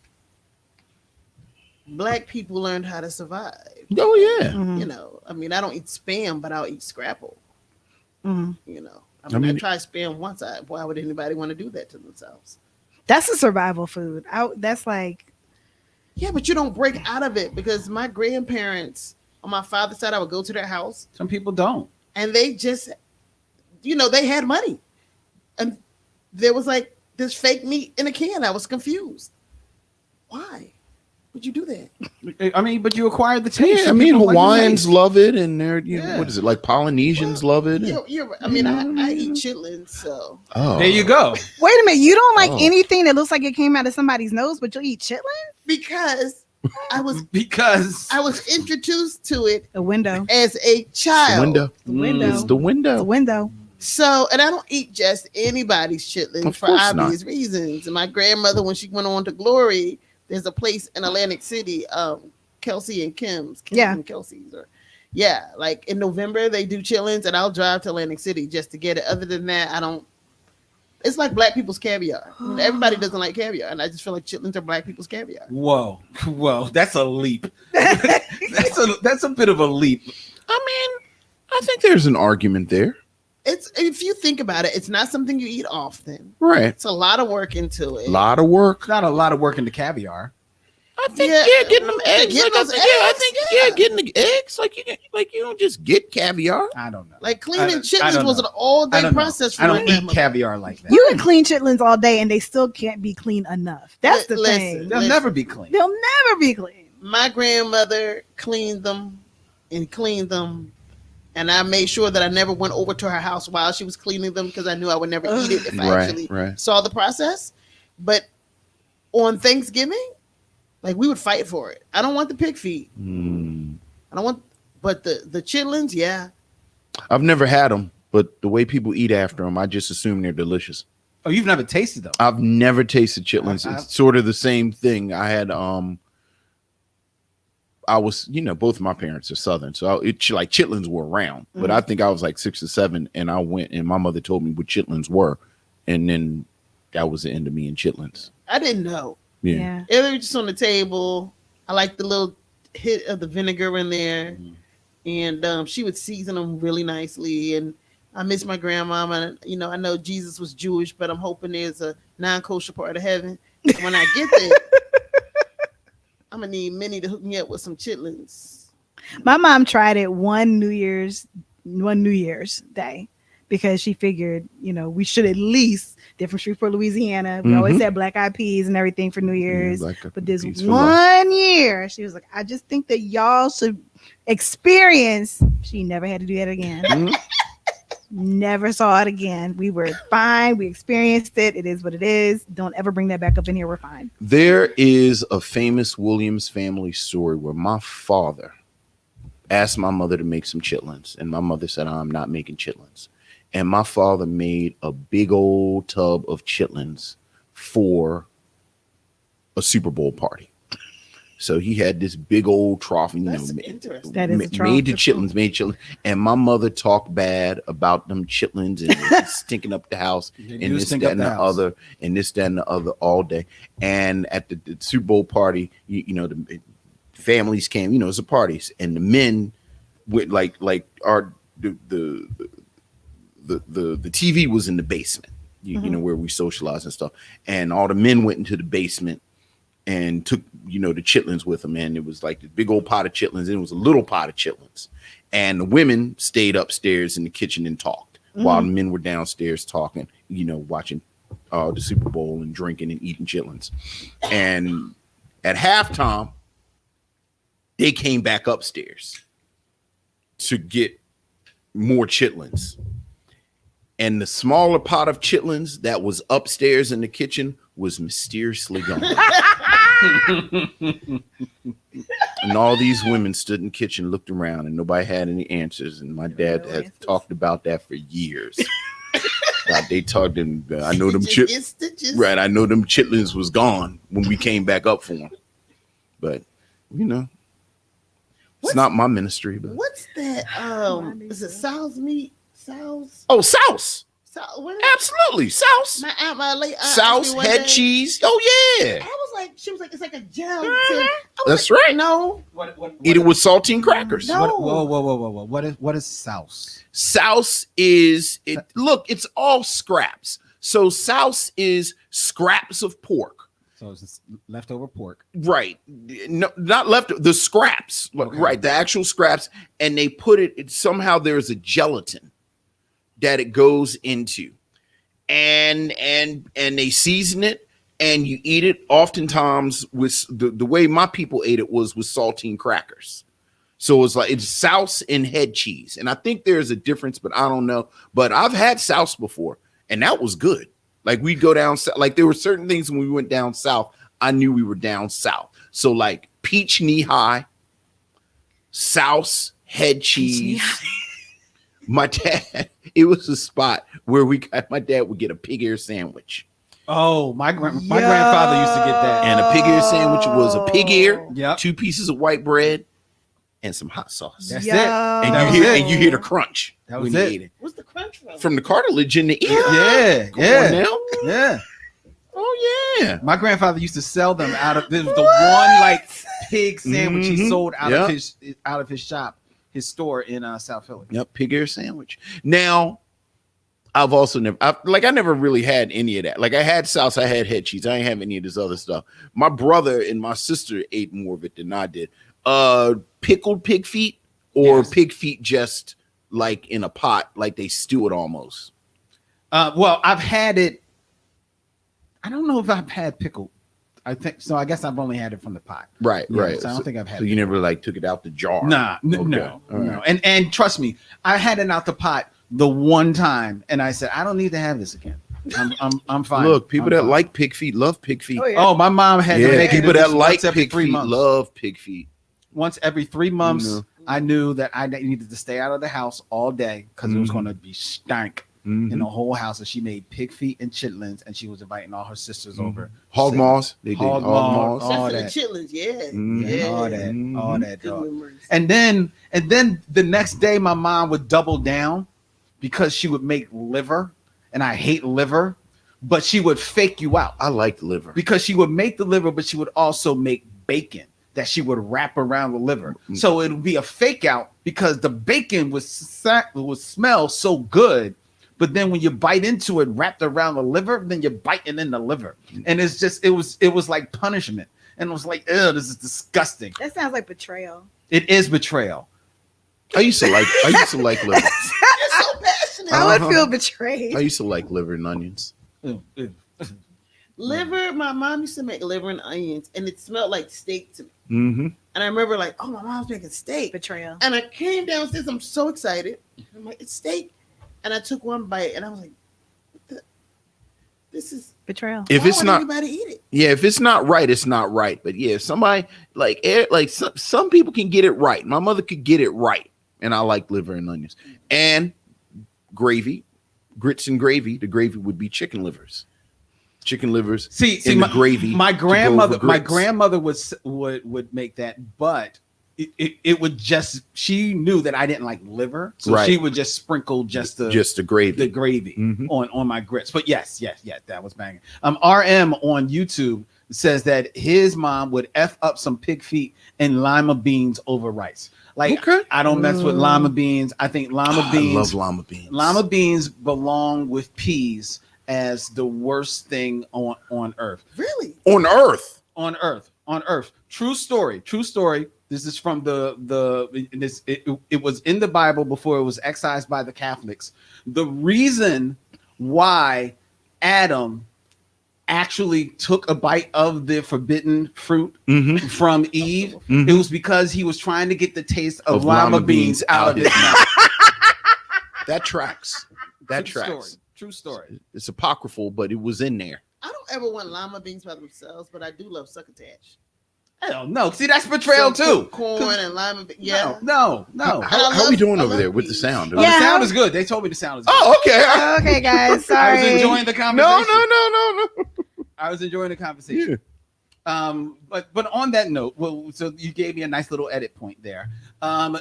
Black people learned how to survive. Oh yeah. Mhm. I don't eat Spam, but I'll eat scrapple. Mhm. I mean- tried Spam once. Why would anybody want to do that to themselves? That's a survival food. That's like Yeah, but you don't break out of it, because my grandparents on my father's side, I would go to their house Some people don't. and they just, they had money. And there was like this fake meat in a can. I was confused. Why would you do that? I mean, but you acquired the taste. Yeah, I Some mean people like the Hawaiians taste. love it, and they're Yeah. what is it like Polynesians love it? and- I eat chitlins, so Oh, There you go. wait a minute. You don't like Oh. anything that looks like it came out of somebody's nose, but you'll eat chitlin? because I was Because introduced to it A window. as a child. window. The window. It's the window. The window. So, and I don't eat just anybody's chitlins Of for course obvious reasons. And my grandmother, when she went on to glory, there's a place in Atlantic City, Kelsey and Kim's. Kim's Yeah. and Kelsey's. Like in November, they do chitlins, and I'll drive to Atlantic City just to get it. Other than that, I don't. It's like Black people's caviar. Everybody doesn't like caviar, and I just feel like chitlins are Black people's caviar. whoa, that's a leap. that's a bit of a leap. I mean, I think there's an argument there. It's, if you think about it, it's not something you eat often. Right. It's a lot of work into it. A lot of work. Not a lot of work into caviar. I think Yeah. getting them eggs. Getting Like, those I eggs, think yeah. getting the eggs. Like you don't just get caviar. I don't know. Like I cleaning don't chitlins was know. an all-day I don't know. process for I my don't eat grandmother. caviar like that. You can clean chitlins all day and they still can't be clean enough. That's the Listen. thing. They'll never be clean. They'll never be clean. My grandmother cleaned them and cleaned them, and I made sure that I never went over to her house while she was cleaning them, because I knew I would never eat it if I actually Right. saw the process. But on Thanksgiving, like, we would fight for it. I don't want the pig feet. Mm. I don't want, but the chitlins, yeah. I've never had them, but the way people eat after them, I just assume they're delicious. Oh, you've never tasted them. I've never tasted chitlins. I- It's sort of the same thing. I had I was, both of my parents are Southern, so like chitlins were around, but I think I was like 6 or 7, and I went and my mother told me what chitlins were, and then that was the end of me and chitlins. I didn't know. Yeah. They were just on the table. I like the little hit of the vinegar in there, and she would season them really nicely. And I miss my grandmama. I know Jesus was Jewish, but I'm hoping there's a non-kosher part of heaven. When I get there, I'm gonna need Minnie to hook me up with some chitlins. My mom tried it one New Year's day because she figured, we should at least, they're from Shreveport, Louisiana. We always had black eyed peas and everything for New Year's. But this one year, she was like, I just think that y'all should experience. She never had to do that again. Never saw it again. We were fine. We experienced it. It is what it is. Don't ever bring that back up in here. We're fine. There is a famous Williams family story where my father, asked my mother to make some chitlins, and my mother said, I'm not making chitlins. And my father made a big old tub of chitlins for a Super Bowl party. So he had this big old trough, That's interesting. That is a trough. made chitlins. And my mother talked bad about them chitlins and stinking up the house and this, that, and the other, and this, that, and the other all day. And at the Super Bowl party, you know, the families came, you know, it's a parties, and the men with the TV was in the basement, you know, where we socialized and stuff. And all the men went into the basement and took, you know, the chitlins with them. And it was like the big old pot of chitlins, and it was a little pot of chitlins. And the women stayed upstairs in the kitchen and talked while the men were downstairs talking, you know, watching the Super Bowl and drinking and eating chitlins. And at halftime, they came back upstairs to get more chitlins. And the smaller pot of chitlins that was upstairs in the kitchen was mysteriously gone. And all these women stood in the kitchen, looked around, and nobody had any answers. And my dad had talked about that for years. They talked, and I know them right. I know them chitlins was gone when we came back up for them. But you know, it's not my ministry. But What's that? Is it Sal's meat? Sal's? Oh, Souse. Absolutely, Souse. My late aunt Souse, head cheese. Oh yeah. I was like, she was like, it's like a gel. That's right. No. Eat it with saltine crackers. No. Whoa. What is souse? Souse is it. Look, it's all scraps. So souse is scraps of pork. So it's leftover pork. Right. No, not left. The scraps. Okay. Right. The actual scraps. And they put it somehow there's a gelatin that it goes into. And they season it and you eat it oftentimes with the way my people ate it was with saltine crackers. So it's like it's souse and head cheese. And I think there's a difference, but I don't know. But I've had souse before and that was good. Like we'd go down, like there were certain things when we went down south, I knew we were down south. So like peach knee high, souse, head cheese. My dad, it was a spot where my dad would get a pig ear sandwich. Oh, my grandfather used to get that. And a pig ear sandwich was a pig ear, Yep. 2 pieces of white bread, and some hot sauce. That's Yo. it. And That you was hear it. and you hear the crunch. That was when you it. ate it. What's the crunch from? From the cartilage in the ear. Yeah, Come on yeah, now. yeah. Oh yeah. My grandfather used to sell them out of this was the one like pig sandwich he sold out of his shop, his store in South Philly. Yep, pig ear sandwich. Now, I've also I never really had any of that. Like I had sauce, I had head cheese. I didn't have any of this other stuff. My brother and my sister ate more of it than I did. Pickled pig feet or pig feet just like in a pot, like they stew it almost. Well, I've had it. I don't know if I've had pickled. I think so. I guess I've only had it from the pot. Right, Yeah, right. So I don't think I've had. So you never like took it out the jar. Nah, Okay. no. All right. And trust me, I had it out the pot the one time, and I said I don't need to have this again. I'm fine. Look, people I'm that fine. like pig feet love pig feet. Oh, yeah. Oh, my mom had to make people it that like once every pig 3 feet months. love pig feet. Once every 3 months, You know. I knew that I needed to stay out of the house all day because it was going to be stank in the whole house. And she made pig feet and chitlins, and she was inviting all her sisters over. Hog So- maws. They did Hog hog maws. maws. all Except for that. the chitlins, yeah. Mhm. all that, Good dog. memories. And then the next day, my mom would double down because she would make liver, and I hate liver, but she would fake you out I like liver. because she would make the liver, but she would also make bacon that she would wrap around the liver. So it would be a fake out because the bacon would smell so good. But then when you bite into it, wrapped around the liver, then you're biting in the liver. And it's just, it was like punishment. And it was like, ew, this is disgusting. That sounds like betrayal. It is betrayal. I used to like liver. You're so passionate. I would feel betrayed. I used to like liver and onions. Ew, ew. Liver, my mom used to make liver and onions, and it smelled like steak to me. Mm-hmm. And I remember like, oh, my mom's making steak. Betrayal. And I came downstairs, I'm so excited. I'm like, it's steak. And I took one bite, and I was like, This is Betrayal. If why it's would not, anybody eat it. yeah, if it's not right, it's not right. But yeah, if somebody like some people can get it right. My mother could get it right, and I like liver and onions and gravy, grits and gravy. The gravy would be chicken livers. Chicken livers. See, in the my gravy. My to go over grandmother grits. would make that, but it would just, she knew that I didn't like liver, so Right. she would just sprinkle just the gravy. gravy on my grits. But yes, that was banging. RM on YouTube says that his mom would F up some pig feet and lima beans over rice. Like, Okay. I don't mess with lima beans. I think lima beans. I love lima beans. Lima beans belong with peas as the worst thing on earth. Really? On Earth. On earth. True story. This is from it was in the Bible before it was excised by the Catholics. The reason why Adam actually took a bite of the forbidden fruit from Eve, it was because he was trying to get the taste of lima beans out of his mouth. That tracks. That tracks. True story. It's apocryphal, but it was in there. I don't ever want lima beans by themselves, but I do love succotash. Hell no. See, that's betrayal So, too. corn and lima beans. Yeah. No. How are we doing over there with the sound? Oh, Yeah. the sound is good. They told me the sound is good. Oh, okay. Okay, guys. I Sorry. was enjoying the conversation. No. I was enjoying the conversation. But on that note, well, so you gave me a nice little edit point there.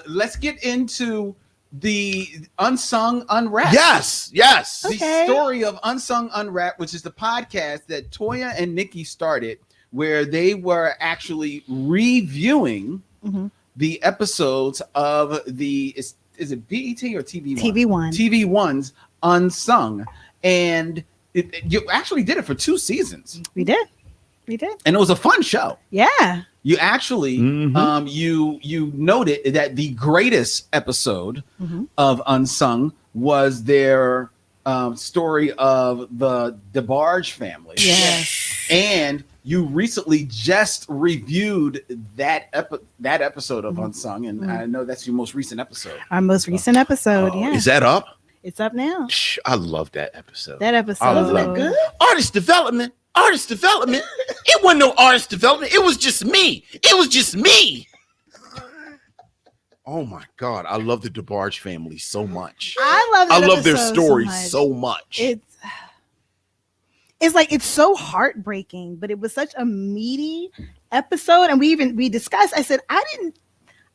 Let's get into the Unsung Unwrapped. Yes. The Okay. story of Unsung Unwrapped, which is the podcast that Toya and Nikki started, where they were actually reviewing the episodes of the is it BET or TV1? TV1. TV1's Unsung, and you actually did it for 2 seasons, We did. and it was a fun show. Yeah. You actually you noted that the greatest episode of Unsung was their story of the DeBarge family. Yes. And you recently just reviewed that episode of Unsung, and I know that's your most recent episode. Our most recent episode. Yeah. Is that up? It's up now. I love that episode. That episode. I love Wasn't it good? Artist development. It wasn't no artist development. It was just me. Oh my God. I love the DeBarge family so much. I love their episode stories much. so much. It's like, it's so heartbreaking, but it was such a meaty episode. And we discussed, I said, I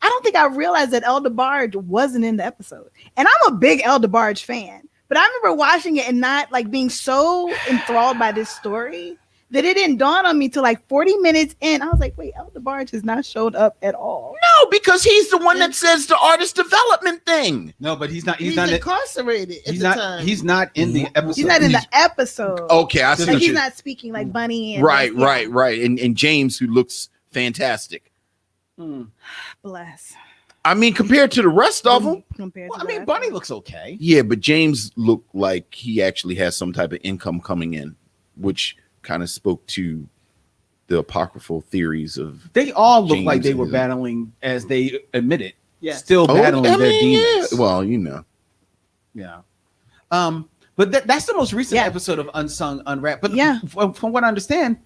don't think I realized that El DeBarge wasn't in the episode. And I'm a big El DeBarge fan, but I remember watching it and not like being so enthralled by this story that it didn't dawn on me till like 40 minutes in. I was like, wait, El DeBarge has not showed up at all. No, because he's the one that says the artist development thing. No, but he's not. He's not. incarcerated at He's the not. time. He's not in the episode. He's not in the episode. Okay, I see. Like what he's you- not speaking like Bunny. And Right. yeah. And James, who looks fantastic. Bless. I mean, compared to the rest of them. Compared Well, to I mean, that. Bunny looks okay. Yeah, but James looked like he actually has some type of income coming in, which kind of spoke to the apocryphal theories of. They all look like James they were is- battling, as they admitted. Yes. Still battling I their mean, demons. yeah. Well, you know. Yeah. But that's the most recent Yeah. episode of Unsung Unwrapped. But Yeah. from what I understand,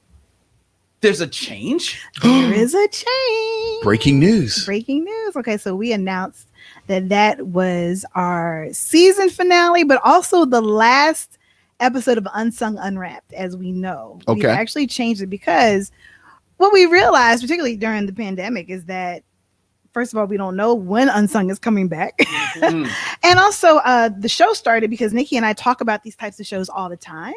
there's a change. There is a change. Breaking news. Breaking news. Okay, so we announced that was our season finale, but also the last episode of Unsung Unwrapped, as we know. We Okay. actually changed it because what we realized, particularly during the pandemic, is that first of all, we don't know when Unsung is coming back. And also the show started because Nikki and I talk about these types of shows all the time.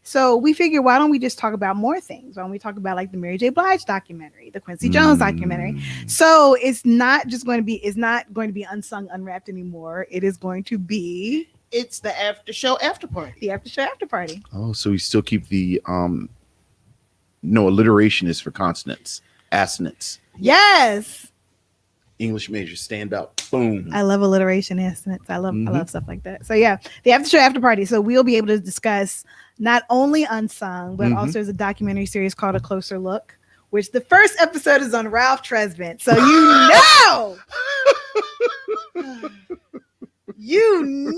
So we figured, why don't we just talk about more things? Why don't we talk about like the Mary J. Blige documentary, the Quincy Jones documentary? So it's not going to be Unsung Unwrapped anymore. It is going to be It's the after show after party. the after show after party. Oh, so we still keep the no, alliteration is for consonants, assonants. Yes. English major, stand up. Boom. I love alliteration estimates. I love stuff like that. So yeah, the after show after party. So we'll be able to discuss not only Unsung, but also there's a documentary series called A Closer Look, which the first episode is on Ralph Tresvant. So you know You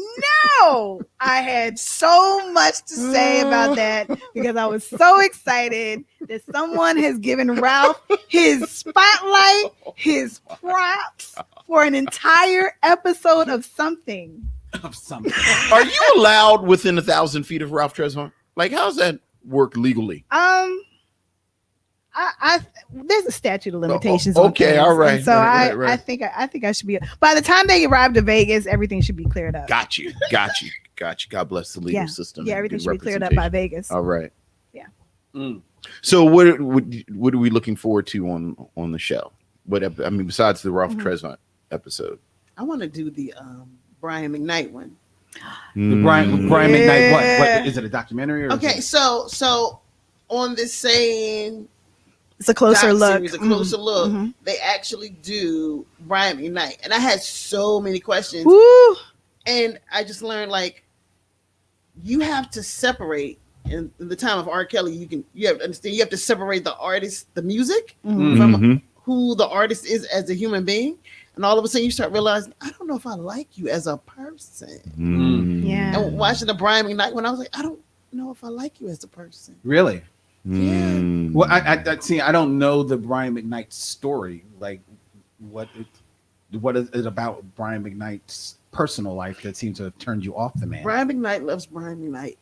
know, I had so much to say about that because I was so excited that someone has given Ralph his spotlight, his props for an entire episode of something. Of something. Are you allowed within 1,000 feet of Ralph Tresvant? Like, how's that work legally? I there's a statute of limitations. On Okay, things, all right. and so right. I think I should be. By the time they arrive to Vegas, everything should be cleared up. Got you. God bless the legal system. Yeah, and everything good should be cleared up by representation. Vegas. All right. Yeah. So what are we looking forward to on the show? I mean, besides the Ralph Tresvant episode. I want to do the Brian McKnight one. The Brian McKnight. What is it? A documentary? Or Okay, so on this same It's a closer doc look. series, a closer look, Mhm. they actually do Brian McKnight, and I had so many questions, Woo. and I just learned like you have to separate. In the time of R. Kelly, you have to understand. You have to separate the artist, the music, Mhm. from who the artist is as a human being. And all of a sudden, you start realizing, I don't know if I like you as a person. Yeah. And watching the Brian McKnight one, I was like, I don't know if I like you as a person. Really? Mm. Well, I see. I don't know the Brian McKnight story. Like, what is it about Brian McKnight's personal life that seems to have turned you off the man? Brian McKnight loves Brian McKnight.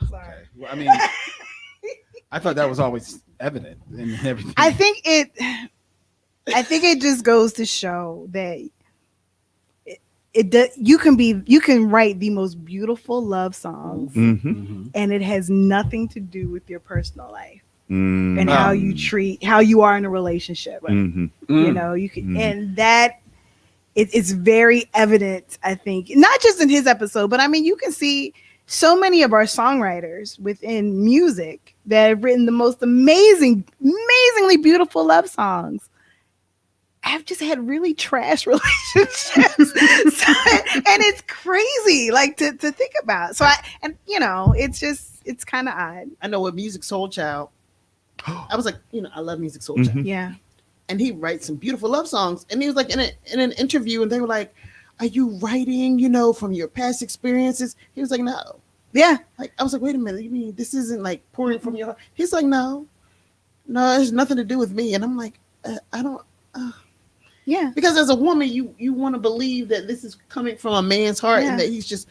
Sorry. Well, I mean, I thought that was always evident in everything. I think it just goes to show that you can write the most beautiful love songs and it has nothing to do with your personal life and how you are in a relationship. You know, you can and that it's very evident, I think, not just in his episode, but I mean you can see so many of our songwriters within music that have written the most amazingly beautiful love songs. I've just had really trash relationships. And it's crazy, like to think about. So it's kind of odd. I know with Music Soul Child, I was like, I love Music Soul Child. Yeah. And he writes some beautiful love songs. And he was like in an interview, and they were like, are you writing, from your past experiences? He was like, no. Yeah. Like I was like, wait a minute, you mean this isn't like pouring from your heart? He's like, no, it has nothing to do with me. And I'm like, I don't. Yeah. Because as a woman, you want to believe that this is coming from a man's heart and that he's just.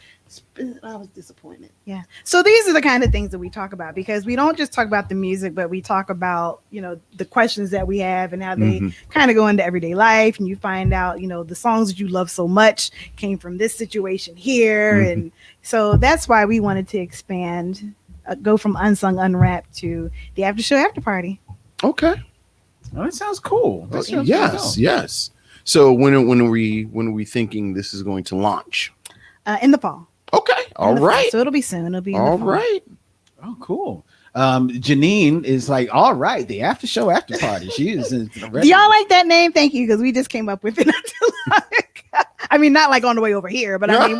I was disappointed. Yeah. So these are the kind of things that we talk about because we don't just talk about the music, but we talk about, the questions that we have and how they kind of go into everyday life. And you find out, the songs that you love so much came from this situation here. And so that's why we wanted to expand, go from Unsung, Unwrapped to the after show, after party. Okay. Oh, that sounds cool. That sounds Yes. So when are we thinking this is going to launch? In the fall. Okay. All right. So it'll be soon. It'll be in all the fall. right. Oh, cool. Janine is like, all right, the after show, after party. She is ready. Do y'all like that name? Thank you, because we just came up with it. I mean, not like on the way over here, but I mean,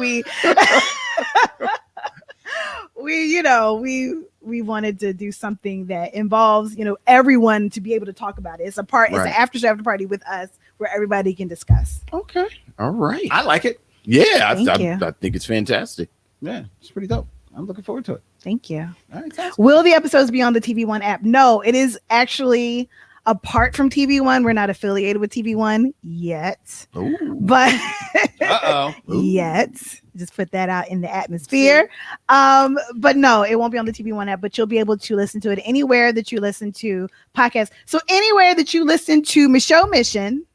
we wanted to do something that involves, everyone to be able to talk about it. It's an after show, after party with us where everybody can discuss. Okay. All right. I like it. Yeah, Thank you. I think it's fantastic. Yeah, it's pretty dope. I'm looking forward to it. Thank you. All right, Will the episodes be on the TV One app? No, it is actually apart from TV One. We're not affiliated with TV One yet. Ooh. But Uh-oh. yet. Just put that out in the atmosphere. But no, it won't be on the TV One app, but you'll be able to listen to it anywhere that you listen to podcasts. So anywhere that you listen to Micheaux Mission,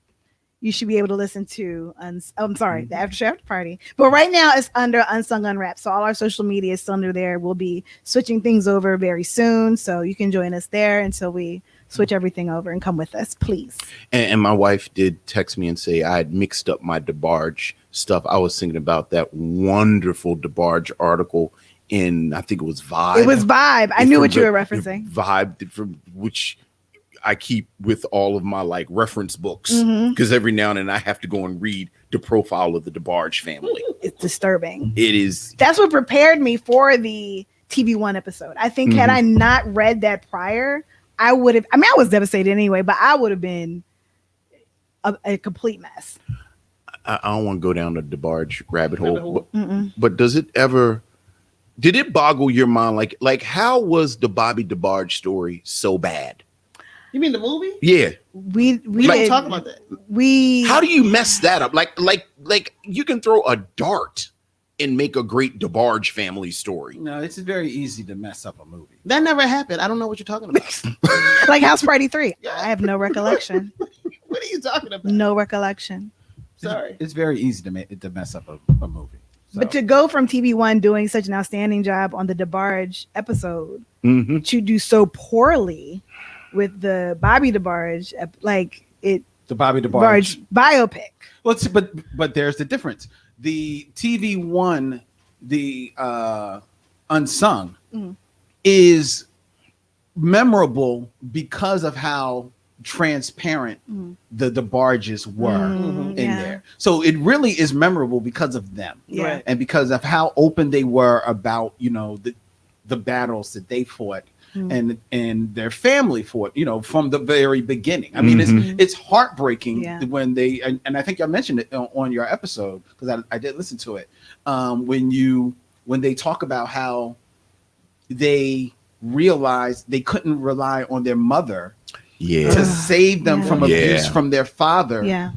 you should be able to listen to the After Show After Party. But right now it's under Unsung Unwrapped. So all our social media is still under there. We'll be switching things over very soon. So you can join us there until we switch everything over and come with us, please. And my wife did text me and say I had mixed up my DeBarge stuff. I was thinking about that wonderful DeBarge article in, I think it was Vibe. It was Vibe. I knew what you were referencing. Vibe, from which I keep with all of my like reference books because every now and then I have to go and read the profile of the DeBarge family. It's disturbing. It is. That's what prepared me for the TV One episode. I think had I not read that prior, I would have. I mean, I was devastated anyway, but I would have been a complete mess. I don't want to go down the DeBarge rabbit hole, Mm-mm. but did it boggle your mind? Like how was the Bobby DeBarge story so bad? You mean the movie? Yeah. We We don't did- talk about that. we How do you mess that up? Like you can throw a dart and make a great DeBarge family story. No, it's very easy to mess up a movie. That never happened. I don't know what you're talking about. like House Party 3. Yeah. I have no recollection. What are you talking about? No recollection. Sorry. It's very easy to mess up a movie. So, But to go from TV One doing such an outstanding job on the DeBarge episode Mm-hmm. to do so poorly with the Bobby DeBarge, the Bobby DeBarge. biopic. Well, but there's the difference. The TV One, the Unsung, is memorable because of how transparent the DeBarges were in there. So it really is memorable because of them. Yeah. Right. And because of how open they were about, the battles that they fought and their family fought, from the very beginning. I mean, it's heartbreaking when they, and I think I mentioned it on your episode, because I did listen to it. When they talk about how they realized they couldn't rely on their mother to save them from abuse from their father. Yeah.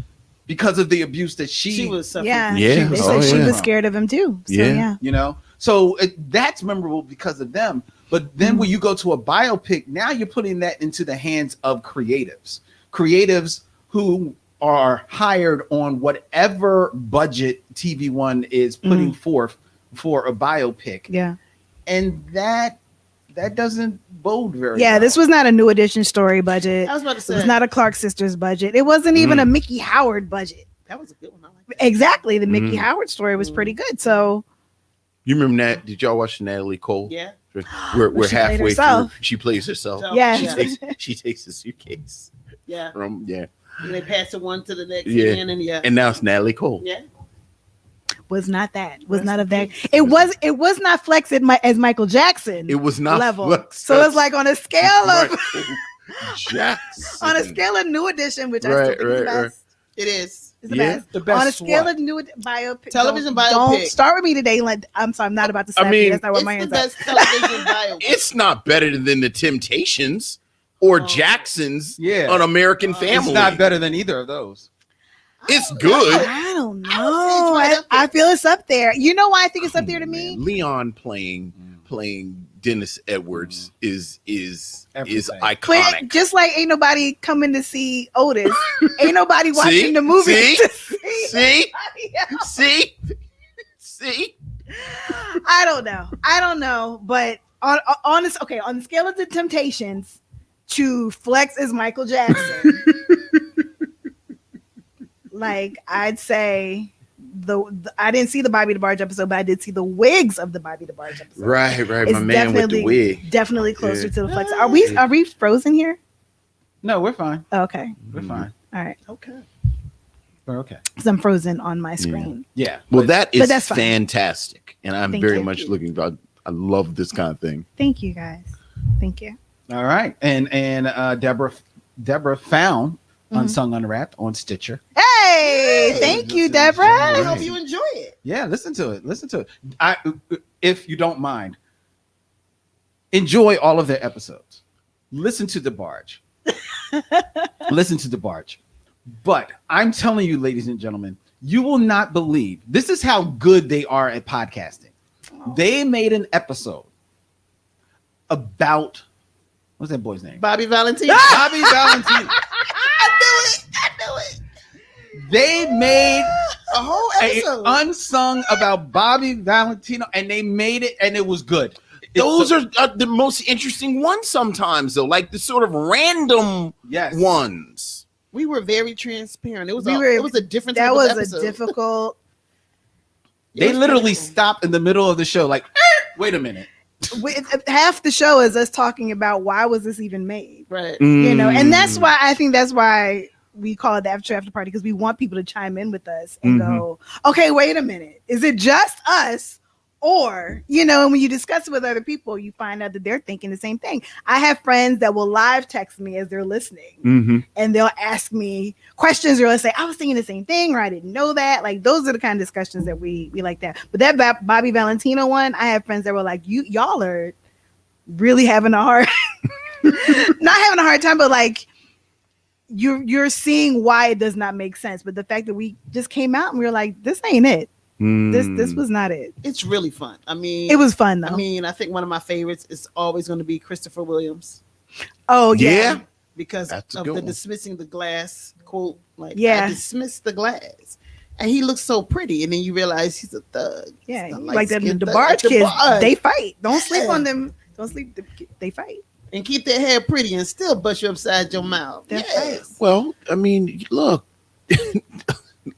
Because of the abuse that she was suffering. Yeah. Yeah. They Oh, said she yeah. was scared of him too. So, Yeah. So that's memorable because of them. But then when you go to a biopic, now you're putting that into the hands of creatives who are hired on whatever budget TV One is putting forth for a biopic. Yeah. And that doesn't bode very Yeah, well. this was not a New Edition story budget. I was about to say It was not a Clark Sisters budget. It wasn't even a Mickey Howard budget. that was a good one. I like that. Exactly. The Mickey Howard story was pretty good. So You remember that? Did y'all watch Natalie Cole? Yeah. We're She played halfway through. herself. She plays herself. So, Yeah. She takes the suitcase Yeah. from And they pass it one to the next Yeah. man, and and now it's Natalie Cole. yeah. was not that. Was not of that. It was not flexed as Michael Jackson It was not level. flexed So as it's like on a scale of Michael Jackson. on a scale of New Edition, which I still Right, think is the right, best. It is. Is the Yeah. best. The best On a scale what? of new biopic, Television don't biopic. start with me today. I'm sorry, I'm not about to slap mean, you. That's not what It's my the hands are. best television biopic. It's not better than the Temptations or Jackson's Yeah. on American Family. It's not better than either of those. It's good. I don't I would say know. it's right up I feel it's up there. You know why I think it's up there to me? Man, Leon playing Dennis Edwards is Everything. iconic. But just like ain't nobody coming to see Otis, ain't nobody watching See? the movie See? to see. See? anybody else. See? I don't know. But on the scale of the Temptations, to flex as Michael Jackson, like I'd say I didn't see the Bobby DeBarge episode, but I did see the wigs of the Bobby DeBarge episode. Right. It's My man with the wig. Definitely closer Yeah. to the flex. Are we frozen here? No, we're fine. Oh, okay. We're fine. All right. Okay. We're okay. Because I'm frozen on my screen. Yeah. Well, that is that's fine. fantastic, and I'm Thank very you. much looking. I love this kind of thing. Thank you guys. Thank you. All right. And Deborah found Mhm. Unsung Unwrapped on Stitcher. Hey, thank you, Deborah. I hope you enjoy it. Yeah, listen to it. If you don't mind, enjoy all of their episodes. Listen to DeBarge. Listen to DeBarge. But I'm telling you, ladies and gentlemen, you will not believe this is how good they are at podcasting. They made an episode about what's that boy's name? Bobby Valentino. Bobby Valentino. I knew it. They made A whole an episode. unsung about Bobby Valentino, and they made it, and it was good. Those are the most interesting ones sometimes, though, like the sort of random yes ones. We were very transparent. It was We a different That type was of episode. a difficult. They was literally painful. stopped in the middle of the show, like, wait a minute. Half the show is us talking about why was this even made, Right. you know, and Mm. that's why we call it the after party, because we want people to chime in with us and go, okay, wait a minute, is it just us, Or, you know, when you discuss it with other people, you find out that they're thinking the same thing. I have friends that will live text me as they're listening, and they'll ask me questions, or they'll say, I was thinking the same thing, or I didn't know that. Like, those are the kind of discussions that we like that. But that Bobby Valentino one, I have friends that were like, y'all are really having a hard, not having a hard time, but like, you're seeing why it does not make sense. But the fact that we just came out and we were like, this ain't it. This was not it. It's really fun. I mean, it was fun though. I mean, I think one of my favorites is always going to be Christopher Williams. Oh yeah, because That's a of good the one. dismissing the glass quote. Like, Yeah. I dismiss the glass, and he looks so pretty, and then you realize he's a thug. yeah. He's a Like the light-skinned thug, barge the kids, barge. they fight. Don't sleep Yeah. on them. Don't sleep. They fight. and keep their hair pretty and still bust you upside your mouth. That's Yes. Well, I mean, look, a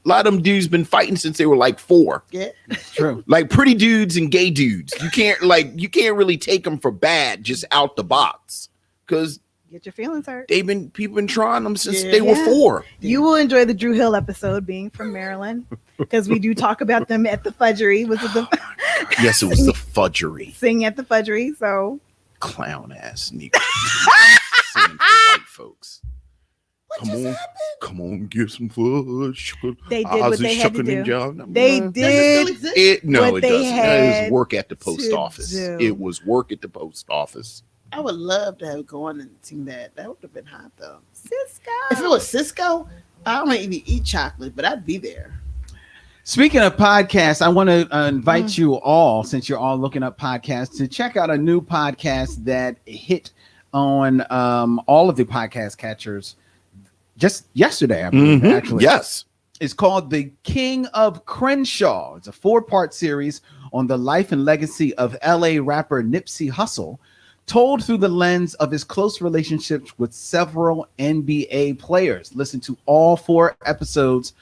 lot of them dudes been fighting since they were like 4. Yeah. It's true. Like pretty dudes and gay dudes. You can't really take them for bad just out the box, because Get your feelings hurt. people been trying them since Yeah. they were Yeah. 4. You will enjoy the Drew Hill episode, being from Maryland, because we do talk about them at the Fudgery. Was it the Yes, it was the fudgery. sing at the Fudgery? So Clown ass nigga. Singing for white folks. Come on, get some fudge. They did what they had to do. they Does it still did. exist? No, what it they doesn't. It had was work at the post to office. do. It was work at the post office. I would love to have gone and seen that. That would have been hot though. Cisco. If it was Cisco, I don't even eat chocolate, but I'd be there. Speaking of podcasts, I want to invite you all, since you're all looking up podcasts, to check out a new podcast that hit on all of the podcast catchers just yesterday, I believe, actually. Yes. It's called The King of Crenshaw. It's a 4-part series on the life and legacy of LA rapper Nipsey Hussle, told through the lens of his close relationships with several NBA players. Listen to all 4 episodes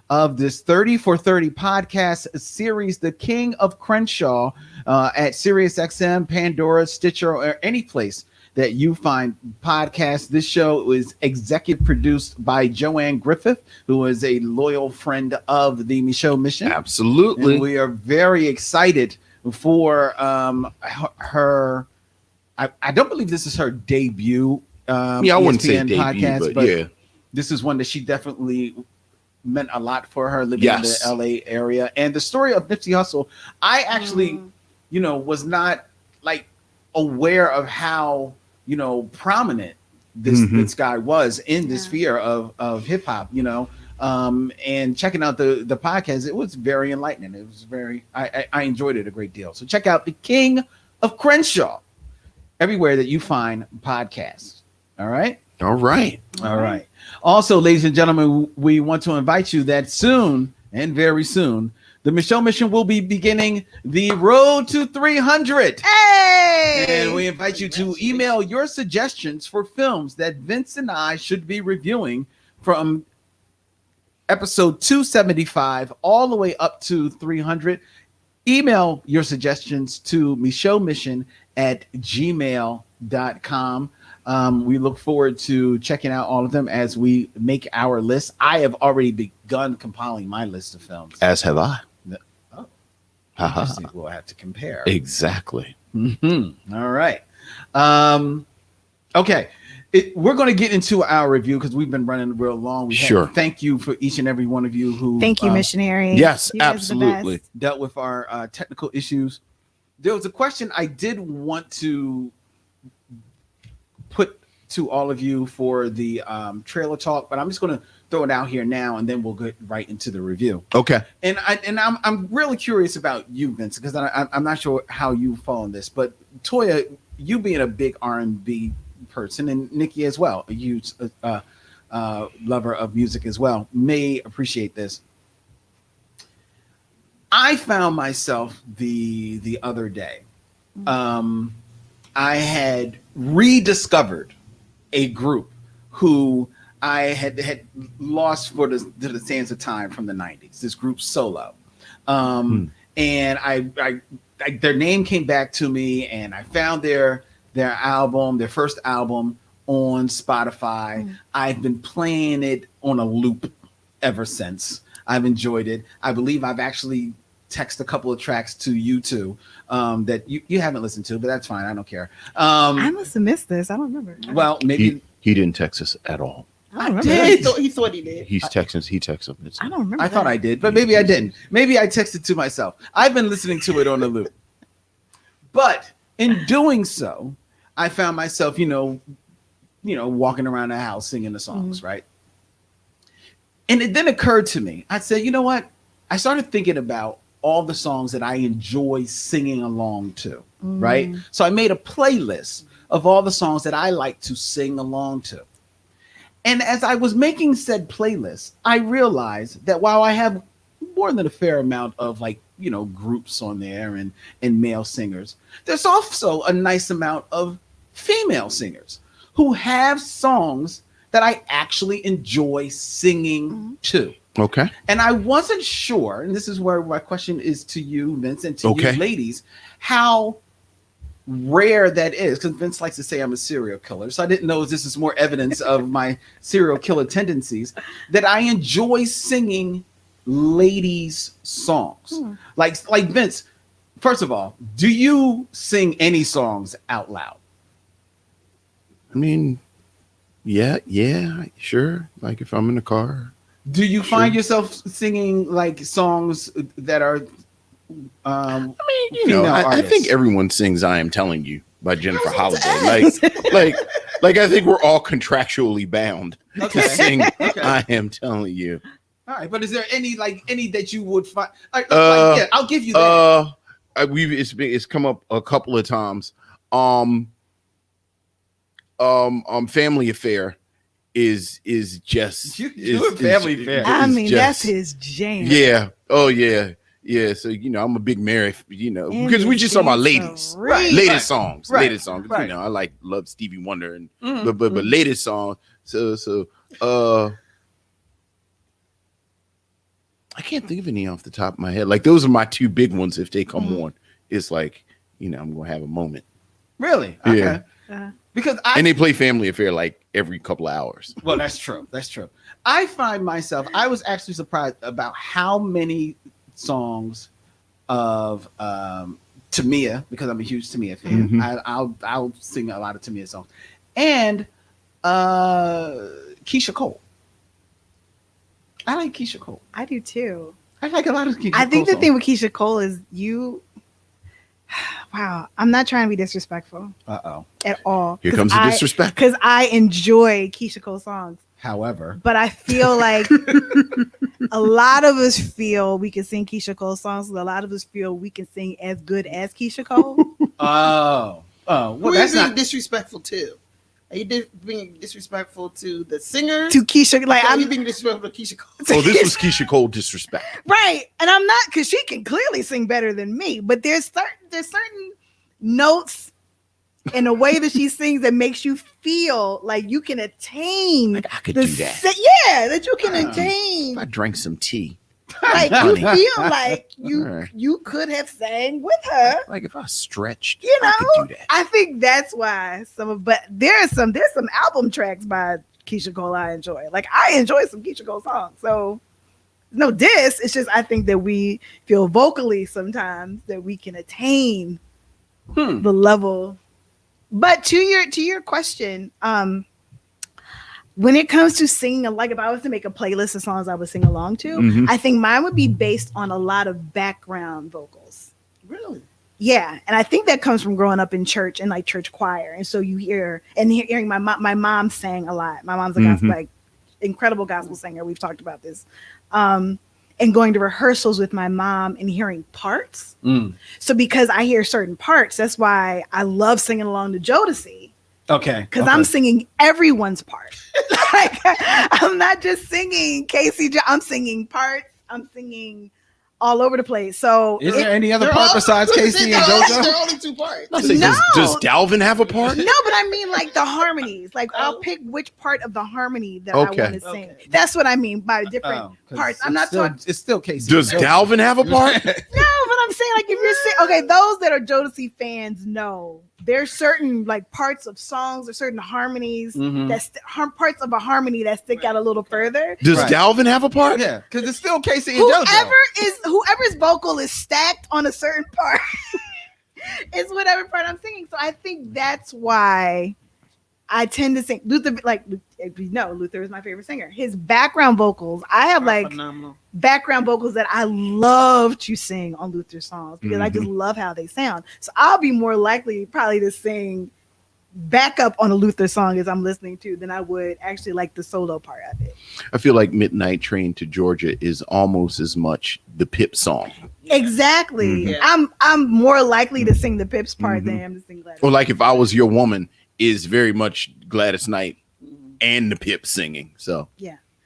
of this 30 for 30 podcast series, The King of Crenshaw, at SiriusXM, Pandora, Stitcher, or any place that you find podcasts. This show is executive produced by Joanne Griffith, who is a loyal friend of the Micheaux Mission. Absolutely. And we are very excited for her. I don't believe this is her debut. I wouldn't say ESPN debut, but yeah. This is one that she definitely meant a lot for her living Yes. in the LA area. And the story of Nipsey Hussle, I actually, was not like aware of how, prominent this guy was in the sphere of hip hop, and checking out the podcast, it was very enlightening. It was I enjoyed it a great deal. So check out The King of Crenshaw everywhere that you find podcasts. All right. All right. All right. Also, ladies and gentlemen, we want to invite you that soon, and very soon, the Micheaux Mission will be beginning the road to 300. Hey! And we invite you to email your suggestions for films that Vince and I should be reviewing from episode 275 all the way up to 300. Email your suggestions to micheauxmission@gmail.com. We look forward to checking out all of them as we make our list. I have already begun compiling my list of films. As have I. Oh, Haha. interesting. We'll have to compare. Exactly. All right. Okay. We're going to get into our review because we've been running real long. Sure. Thank you for each and every one of you who Thank you, missionary. Yes, You guys are the absolutely. best. dealt with our technical issues. There was a question I did want to put to all of you for the trailer talk, but I'm just going to throw it out here now, and then we'll get right into the review. Okay. And I'm really curious about you, Vince, because I'm not sure how you fall on this, but Toya, you being a big R&B person, and Nikki as well, a huge lover of music as well, may appreciate this. I found myself the other day. I had rediscovered a group who I had lost to the sands of time from the 90s. This group Solo, and I their name came back to me, and I found their album, their first album, on Spotify. I've been playing it on a loop ever since. I've enjoyed it. I believe I've actually text a couple of tracks to you two that you haven't listened to, but that's fine. I don't care. I must have missed this. I don't remember. Well, maybe He didn't text us at all. I don't remember. did. that. He thought he did. He texted us. I don't remember. I thought that. I did, but maybe I didn't. Maybe I texted to myself. I've been listening to it on the loop. But in doing so, I found myself, walking around the house singing the songs, right? And it then occurred to me. I said, you know what? I started thinking about all the songs that I enjoy singing along to, right? So I made a playlist of all the songs that I like to sing along to. And as I was making said playlist, I realized that while I have more than a fair amount of groups on there and male singers, there's also a nice amount of female singers who have songs that I actually enjoy singing to. Okay. And I wasn't sure, and this is where my question is to you, Vince, and to Okay. you ladies, how rare that is, because Vince likes to say I'm a serial killer. So I didn't know if this is more evidence of my serial killer tendencies, that I enjoy singing ladies' songs. Like Vince, first of all, do you sing any songs out loud? I mean, yeah, sure. Like if I'm in the car. Do you Sure. find yourself singing like songs that are I mean, female I artists? think everyone sings "I Am Telling You" by Jennifer Holliday. Like I think we're all contractually bound to sing "I Am Telling You." All right, but is there any that you would find? Yeah, I'll give you that. It's come up a couple of times. Family Affair is just You're Family Affair. I is mean, just- that's his jam. Yeah. Oh yeah. Yeah. So I'm a big Mary. Because we just talking about ladies, Right. latest songs, Right. latest songs. Right. I love Stevie Wonder and Mhm. but latest song. So I can't think of any off the top of my head. Like those are my two big ones. If they come on, it's like I'm gonna have a moment. Really? Yeah. Uh, Because And they play Family Affair like every couple of hours. well, that's true. That's true. I find myself, I was actually surprised about how many songs of Tamia, because I'm a huge Tamia fan. Mhm. I'll sing a lot of Tamia songs, and Keisha Cole. I like Keisha Cole. I do too. I like a lot of Keisha. I think Cole the thing with Keisha Cole is you. Wow, I'm not trying to be disrespectful songs. at all. Here comes the disrespect. Because I enjoy Keisha Cole songs, However, but I feel like a lot of us feel we can sing Keisha Cole songs. A lot of us feel we can sing as good as Keisha Cole. well, Who are you that's being not. disrespectful to? Are you being disrespectful to the singer? to Keisha, like Are you I'm being disrespectful to Keisha Cole? Oh, this was Keisha Cole disrespect. right, and I'm not, because she can clearly sing better than me. But there's certain notes in the way that she sings that makes you feel like you can attain. Like I could the do that. that you can attain. If I drank some tea. Like you Honey. feel like Alright. you could have sang with her. Like if I stretched, You I could know, do that. I think that's why but there's some album tracks by Keisha Cole I enjoy. Like I enjoy some Keisha Cole songs. So no diss. It's just I think that we feel vocally sometimes that we can attain the level. But to your question, when it comes to singing, like if I was to make a playlist of songs I would sing along to, Mhm. I think mine would be based on a lot of background vocals. Really? Yeah, and I think that comes from growing up in church and like church choir, and so you hearing my mom sang a lot. My mom's a gospel, like incredible gospel singer. We've talked about this, and going to rehearsals with my mom and hearing parts. So because I hear certain parts, that's why I love singing along to Jodeci. Okay. Because I'm singing everyone's part. Like I'm not just singing I'm singing parts. I'm singing all over the place. So Is there any other part besides Casey and There JoJo? are only two parts. I say, No. does Dalvin have a part? no, but I mean like the harmonies. Like I'll pick which part of the harmony that I Okay. want to sing. Okay. That's what I mean by different Oh, 'cause parts. I'm it's not still, talking. It's still Casey. Does and JoJo. Dalvin have a part? No, but I'm saying like if you're saying okay, those that are Jodeci fans know there's certain like parts of songs or certain harmonies parts of a harmony that stick out a little further. Does Right. Dalvin have a part? Yeah, because it's still Casey and JoJo. Whoever's vocal is stacked on a certain part is whatever part I'm singing. So I think that's why I tend to sing Luther. Like, if you know, Luther is my favorite singer. His background vocals, I have like phenomenal. background vocals that I love to sing on Luther songs because I just love how they sound. So I'll be more likely probably to sing backup on a Luther song as I'm listening to than I would actually like the solo part of it. I feel like Midnight Train to Georgia is almost as much the Pip song. Exactly. Mhm. I'm more likely to sing the Pips part than I am to sing Gladys. Or like If I Was Your Woman is very much Gladys Knight and the Pip singing. So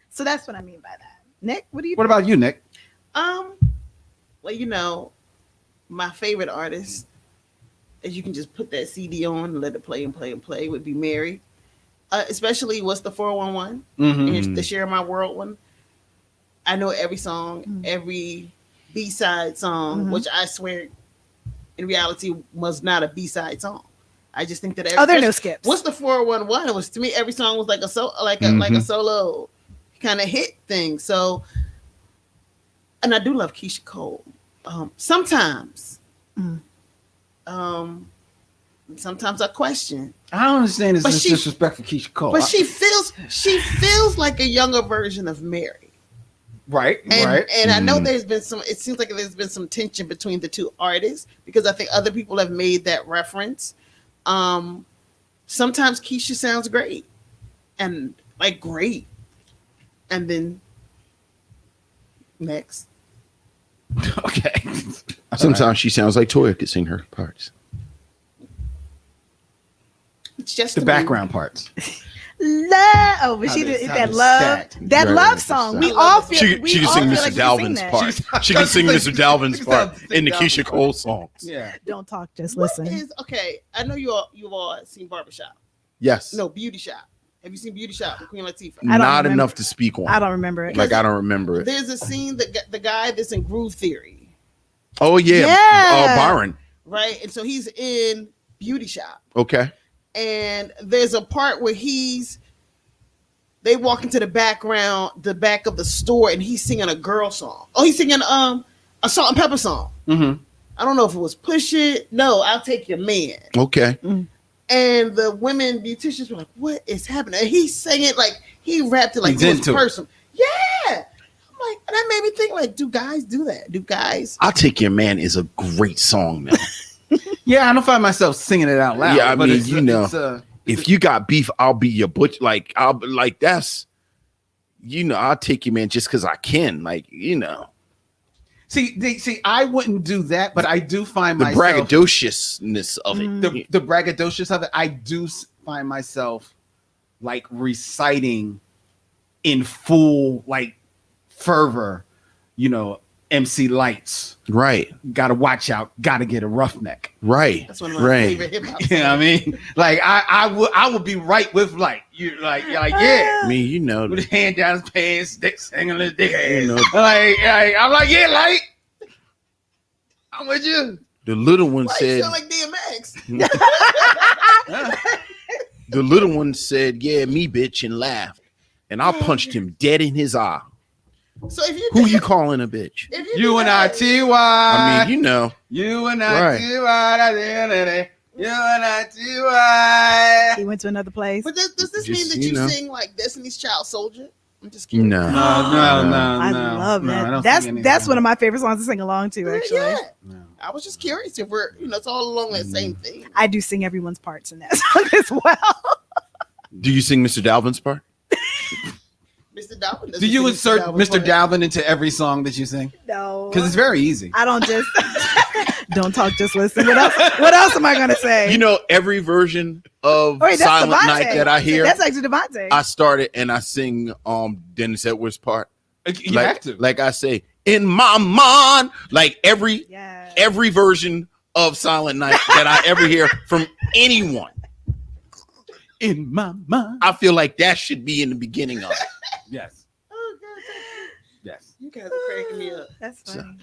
So that's what I mean by that. Nick, what do you What about you, Nick? Well, you know, my favorite artist, as you can just put that CD on and let it play and play and play, would be Mary. Especially what's the 411? And the Share My World one. I know every song, every B-side song, which I swear in reality was not a B-side song. I just think that there are no skips. What's the 411? It was, to me, every song was like a solo kind of hit thing. So, and I do love Keisha Cole. Sometimes I question. I don't understand this But she- disrespect for Keisha Cole. But she feels like a younger version of Mary. Right. And I know it seems like there's been some tension between the two artists because I think other people have made that reference. Sometimes Keisha sounds great and like great. And then next. Okay. sometimes she sounds like Toya could sing her parts. It's just The background parts. Love. But How she they did sound that love. stacked. That Right, love right, song. right. We all feel. She we can all sing feel Mr. like we sing Dalvin's that. part. She can sing Mr. Dalvin's part in the Keisha Cole songs. Yeah. Don't talk, just What listen. is okay? I know you've all seen Barbershop. Yes. No, Beauty Shop. Have you seen Beauty Shop with Queen Latifah? I don't Not remember. enough to speak on. I don't remember it. Like I don't remember it. There's a scene that the guy that's in Groove Theory, Oh yeah. Yeah. Byron. right? And so he's in Beauty Shop, Okay. and there's a part where they walk into the back of the store, and he's singing a girl song. Oh, he's singing a Salt and Pepper song. Mm-hmm. I don't know if it was Push It. No, I'll Take Your Man. Okay. And the women beauticians were like, "What is happening?" And he sang it like he rapped it like He's it was into it. personal. Yeah, I'm like, and that made me think like, do guys do that? Do guys? I'll Take Your Man is a great song, man. Yeah, I don't find myself singing it out loud. Yeah, I but mean, it's, you know. it's, If you got beef, I'll be your butcher. Like I'll be like that's, I'll take you, man, just because I can. Like See, I wouldn't do that, but I do find the myself braggadociousness of it. the braggadocious of it. I do find myself like reciting in full like fervor, MC Lights. Right. Gotta watch out. Gotta get a roughneck. Right. That's one of my Right. favorite hip hop. You know what I mean? Like I would be right with like you like yeah. I mean, With his hand down his pants, dick hanging his dick ass. You know. I'm like, yeah, like I'm with you. The little one Why you said. sound like DMX? The little one said, "Yeah, me, bitch," and laughed, and I punched him dead in his eye. So if you Who you calling a bitch? if You do and that- I-T-Y. I mean, You and Right. I-T-Y. You and I-T-Y. He went to another place. But does this Just, mean that you you know. sing like Destiny's Child Soldier? I'm just kidding. no. No. I love no, I that. don't That's think that's anything. one of my favorite songs to sing along to. Actually, Yeah. No. I was just curious if we're, it's all along that same thing. I do sing everyone's parts in that song as well. Do you sing Mr. Dalvin's part? Mr. Dalvin. doesn't Do you sing insert Mr. part. Dalvin into every song that you sing? No, Because it's very easy. I don't just don't talk, just listen. What else? What else am I gonna say? Every version of Wait, that's Silent Devontae. Night that I hear, That's actually Devontae. I started and I sing Dennis Edwards' part. You have to. Like I say, in my mind, like every yeah. version of Silent Night that I ever hear from anyone, In my mind. I feel like that should be in the beginning of it. Yes. Oh, God. Yes. You guys are cracking me up. That's funny.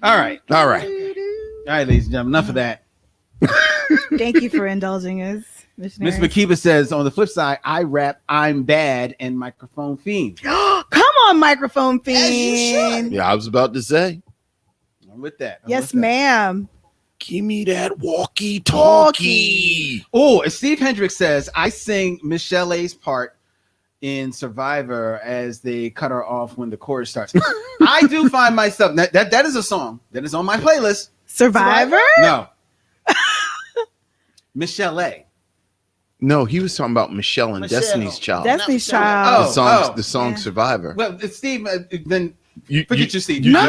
All right. All right. All right, ladies and gentlemen. Enough of that. Thank you for indulging us, Miss missionary. Makiba says, on the flip side, I rap I'm Bad and Microphone Fiend. Come on, microphone As you should. fiend. Yeah, I was about to say, I'm with that. Yes, ma'am. give me that walkie-talkie. Oh, and Steve Hendricks says, I sing Michelle's part in Survivor as they cut her off when the chorus starts. I do find myself, that is a song that is on my playlist. Survivor? No. Michelle. No, he was talking about Michelle and Michelle. Destiny's Child. Destiny's Not Child. the song Yeah. Survivor. Well, Steve, then You, forget you- your Steve. No.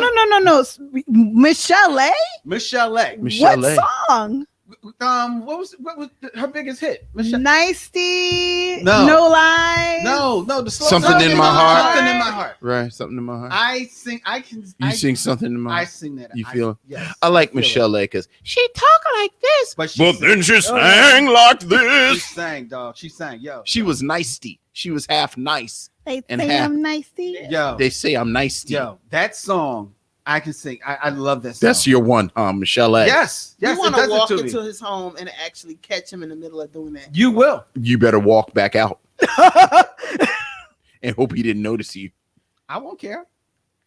Michelle. Michelle. Michelle. What song? What was her biggest hit? Michelle. Nicey. No. No lie. No, the slow Something in my heart. Something in my heart. Right, something in my heart. I sing. I can. You I sing something in my I heart. sing that. You feel? Yes. I like feel it. Michelle because she talk like this. But But then she sang like She this. sang, dog. She sang. Yo. She was nicey. She was half nice. They And say half- I'm nicey. Yo. They say I'm nicey. Yo. That song, I can sing. I love that song. That's your one, Michelle. Yes. You Yes. want it to does walk it to into me. his home and actually catch him in the middle of doing that. You will. You better walk back out and hope he didn't notice you. I won't care.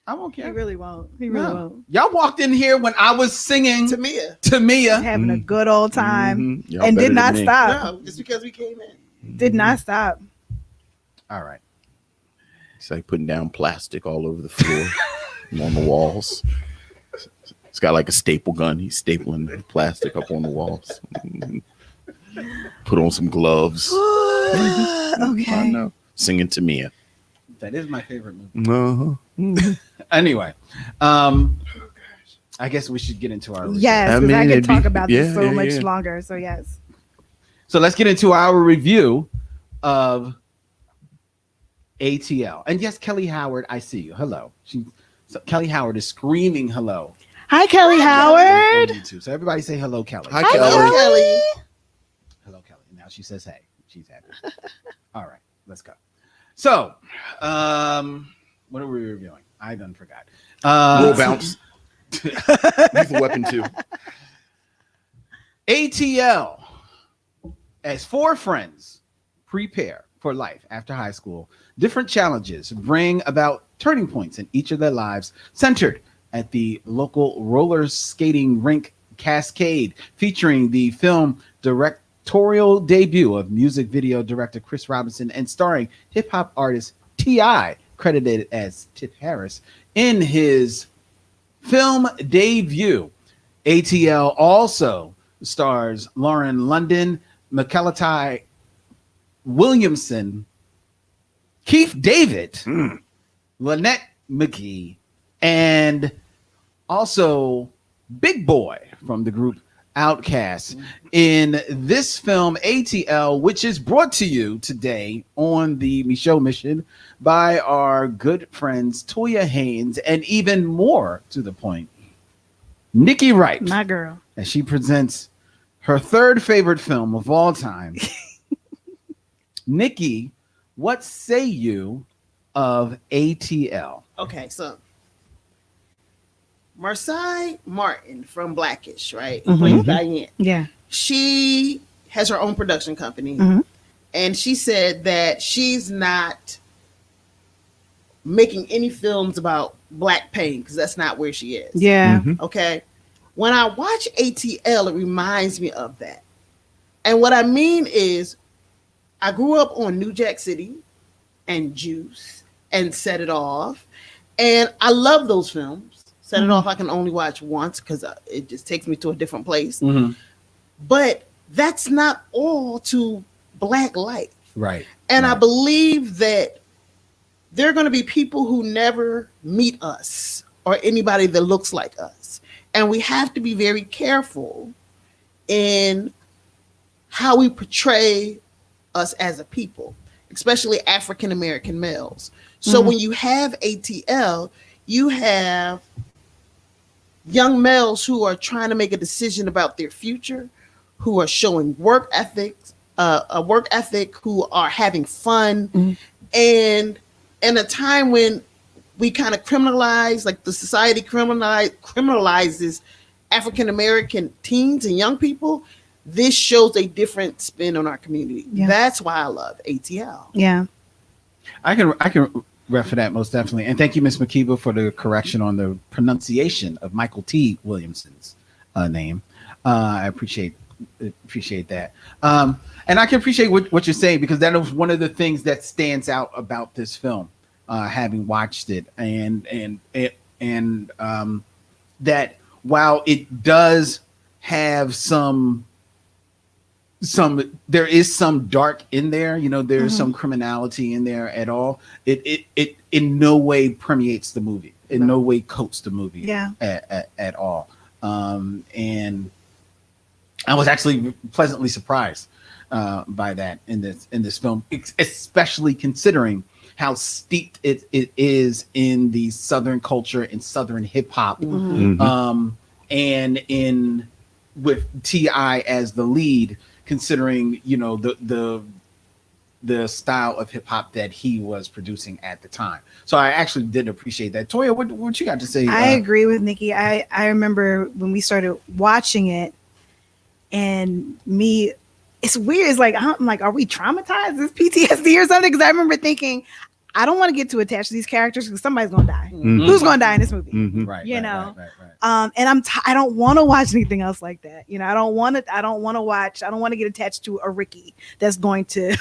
I won't He care. really won't. He really No. won't. Y'all walked in here when I was singing Tamia. to Mia. Having a good old time Mhm. Y'all and better did not than me. stop. No, just because we came in. Did not stop. All right. It's like putting down plastic all over the floor and on the walls. It's got like a staple gun. He's stapling the plastic up on the walls. Put on some gloves. I Okay. know. Singing to Mia. That is my favorite movie. Uh-huh. Anyway, I guess we should get into our review. Yes, I because I, mean, could it'd talk be- about this yeah, so yeah, much yeah. longer. So yes. So let's get into our review of ATL. And yes, Kelly Howard, I see you. Hello. Kelly Howard is screaming hello Hi, Kelly on Howard. YouTube. So everybody say hello, Kelly. Hi, Hi, Kelly. Kelly. Hello, Kelly. Now she says hey. She's happy. All right, let's go. So, what are we reviewing? I done forgot. Roll bounce. Lethal Weapon 2. ATL, as four friends prepare for life after high school, different challenges bring about turning points in each of their lives, centered at the local roller skating rink Cascade, featuring the film directorial debut of music video director Chris Robinson and starring hip-hop artist T.I., credited as Tip Harris, in his film debut. ATL also stars Lauren London, McKellatty Williamson, Keith David, Lynette McGee, and also Big Boy from the group Outkast in this film ATL, which is brought to you today on the Micheaux Mission by our good friends Toya Haynes, and even more to the point, Nikki Wright, My girl. as she presents her third favorite film of all time. Nikki, what say you of ATL? Okay, so Marseille Martin from Blackish, right? Mhm. Plays Diane. Yeah. She has her own production company, Mhm. and she said that she's not making any films about black pain because that's not where she is. Yeah. Okay. When I watch ATL, it reminds me of that. And what I mean is, I grew up on New Jack City and Juice and Set It Off. And I love those films. Set It Off, I can only watch once because it just takes me to a different place. But that's not all to black life. Right. And I believe that there are going to be people who never meet us or anybody that looks like us. And we have to be very careful in how we portray us as a people, especially African American males. So when you have ATL, you have young males who are trying to make a decision about their future, who are showing work ethics, who are having fun, and in a time when we kind of criminalize, like the society criminalizes African American teens and young people, this shows a different spin on our community. Yeah. That's why I love ATL. Yeah. I can ref for that most definitely. And thank you, Miss McKeeba, for the correction on the pronunciation of Michael T. Williamson's name. I appreciate that. And I can appreciate what you're saying, because that was one of the things that stands out about this film, having watched it, and that while it does have some there is some dark in there, there's some criminality in there at all. It in no way permeates the movie, in no way coats the movie at all. And I was actually pleasantly surprised by that in this film, especially considering how steeped it is in the Southern culture and Southern hip hop, and in with T.I. as the lead, considering the style of hip hop that he was producing at the time. So I actually did appreciate that. Toya, what you got to say? I agree with Nikki. I remember when we started watching it, and it's weird. It's like, I'm like, are we traumatized? Is PTSD or something? Because I remember thinking, I don't want to get too attached to these characters because somebody's gonna die. Who's gonna die in this movie? Right. And I don't want to watch anything else like that. I don't want to get attached to a Ricky that's going to,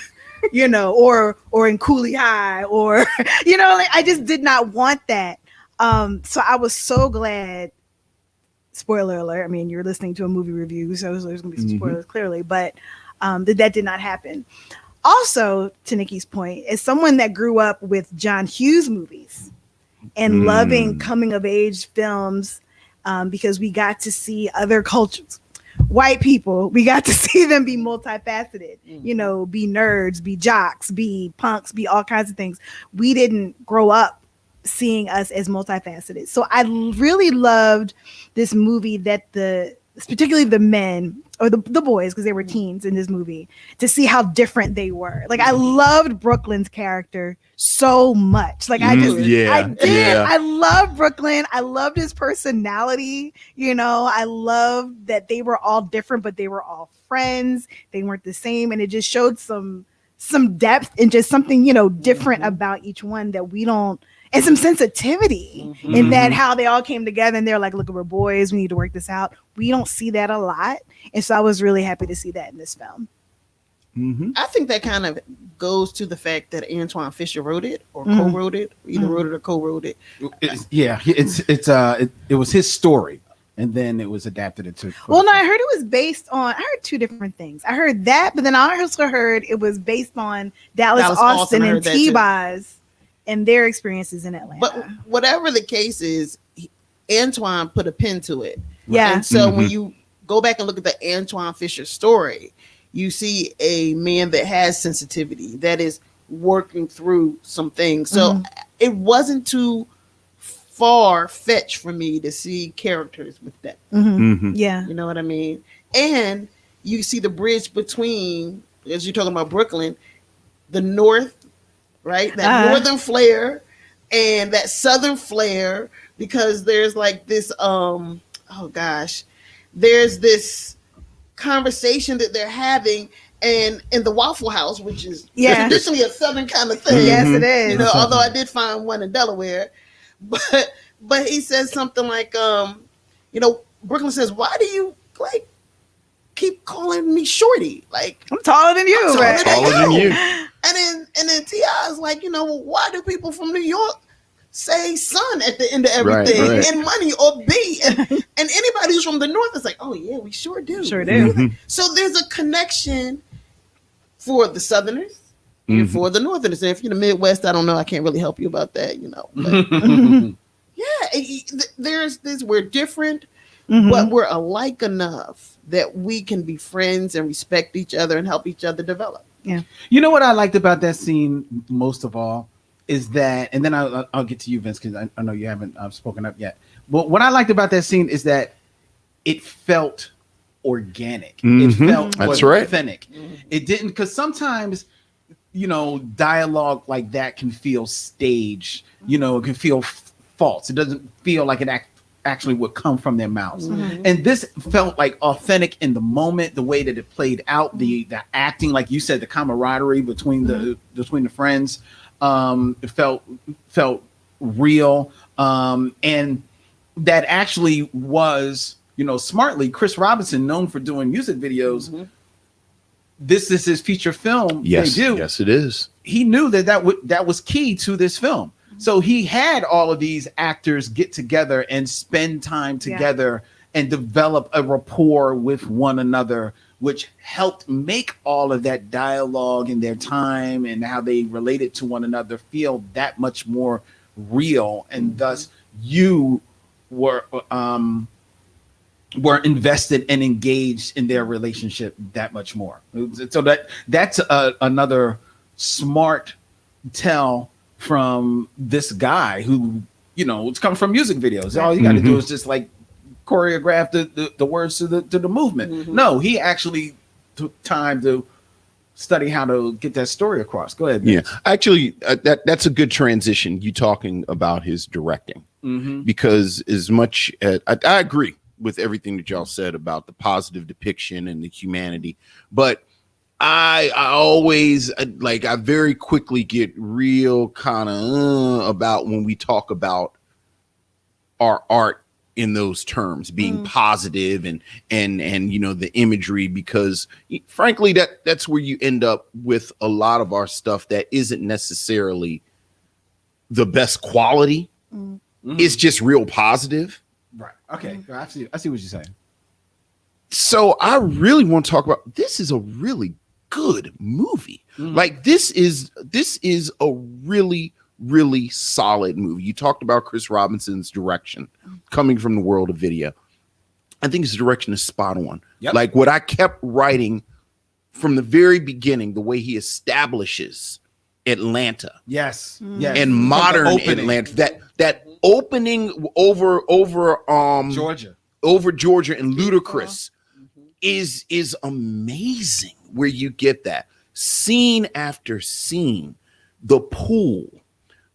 or in Cooley High, or like, I just did not want that. So I was so glad. Spoiler alert. I mean, you're listening to a movie review, so there's gonna be some spoilers clearly, but that did not happen. Also, to Nikki's point, as someone that grew up with John Hughes movies and loving coming of age films, because we got to see other cultures, white people, we got to see them be multifaceted, be nerds, be jocks, be punks, be all kinds of things. We didn't grow up seeing us as multifaceted. So I really loved this movie that particularly the men or the boys, because they were teens in this movie, to see how different they were. Like, I loved Brooklyn's character so much. Like, I did. I love Brooklyn. I loved his personality. I loved that they were all different, but they were all friends. They weren't the same. And it just showed some depth and just something, different about each one that we don't, and some sensitivity in that, how they all came together and they're like, look, we're boys, we need to work this out. We don't see that a lot. And so I was really happy to see that in this film. I think that kind of goes to the fact that Antwone Fisher wrote it or co-wrote it, either wrote it or co-wrote it. It was his story, and then it was adapted into. Well, no, I heard it was based on. I heard two different things. I heard that, but then I also heard it was based on Dallas Austin and T-Boz and their experiences in Atlanta. But whatever the case is, Antwone put a pin to it. Yeah. And so when you go back and look at the Antwone Fisher story, you see a man that has sensitivity, that is working through some things. So it wasn't too far-fetched for me to see characters with that. Yeah. You know what I mean? And you see the bridge between, as you're talking about Brooklyn, the North, right? That northern flair and that southern flair, because there's like this, there's this conversation that they're having and in the Waffle House, which is traditionally a southern kind of thing. Yes, it is. Although I did find one in Delaware, but he says something like, Brooklyn says, why do you keep calling me shorty? Like, I'm taller than you, I'm taller than you. And then T.I. is like, why do people from New York say son at the end of everything, and money or B? And anybody who's from the North is like, oh yeah, we sure do. Sure do. So there's a connection for the Southerners and for the Northerners. And if you're in the Midwest, I don't know, I can't really help you about that, But there's this, we're different, but we're alike enough that we can be friends and respect each other and help each other develop. Yeah. You know what I liked about that scene most of all is that, and then I'll get to you, Vince, because I know you haven't spoken up yet. But what I liked about that scene is that it felt organic. It felt authentic. It didn't, because sometimes, dialogue like that can feel staged. It can feel false. It doesn't feel like it actually would come from their mouths. Mhm. And this felt like authentic in the moment, the way that it played out, the acting, like you said, the camaraderie between the friends. It felt real. And that actually was, smartly, Chris Robinson, known for doing music videos. This is his feature film. Yes, they do. yes, it is. He knew that was key to this film. So he had all of these actors get together and spend time together and develop a rapport with one another, which helped make all of that dialogue and their time and how they related to one another feel that much more real. And thus you were invested and engaged in their relationship that much more. So that's another smart tell from this guy who, it's come from music videos. All you got to do is just like choreograph the words to the movement. No, he actually took time to study how to get that story across. Go ahead. Yeah, actually, that's a good transition. You talking about his directing, because as much as I agree with everything that y'all said about the positive depiction and the humanity, but I always I very quickly get real kind of about when we talk about our art in those terms being positive and the imagery, because frankly that's where you end up with a lot of our stuff that isn't necessarily the best quality. It's just real positive. Right. Okay. I see what you're saying. So I really want to talk about, this is a really good movie. Like this is a really, really solid movie. You talked about Chris Robinson's direction coming from the world of video. I think his direction is spot on. Yep. Like what I kept writing from the very beginning, the way he establishes Atlanta. Yes. Yes. And modern Atlanta. That opening over Georgia. Over Georgia and Ludacris is amazing, where you get that scene after scene, the pool,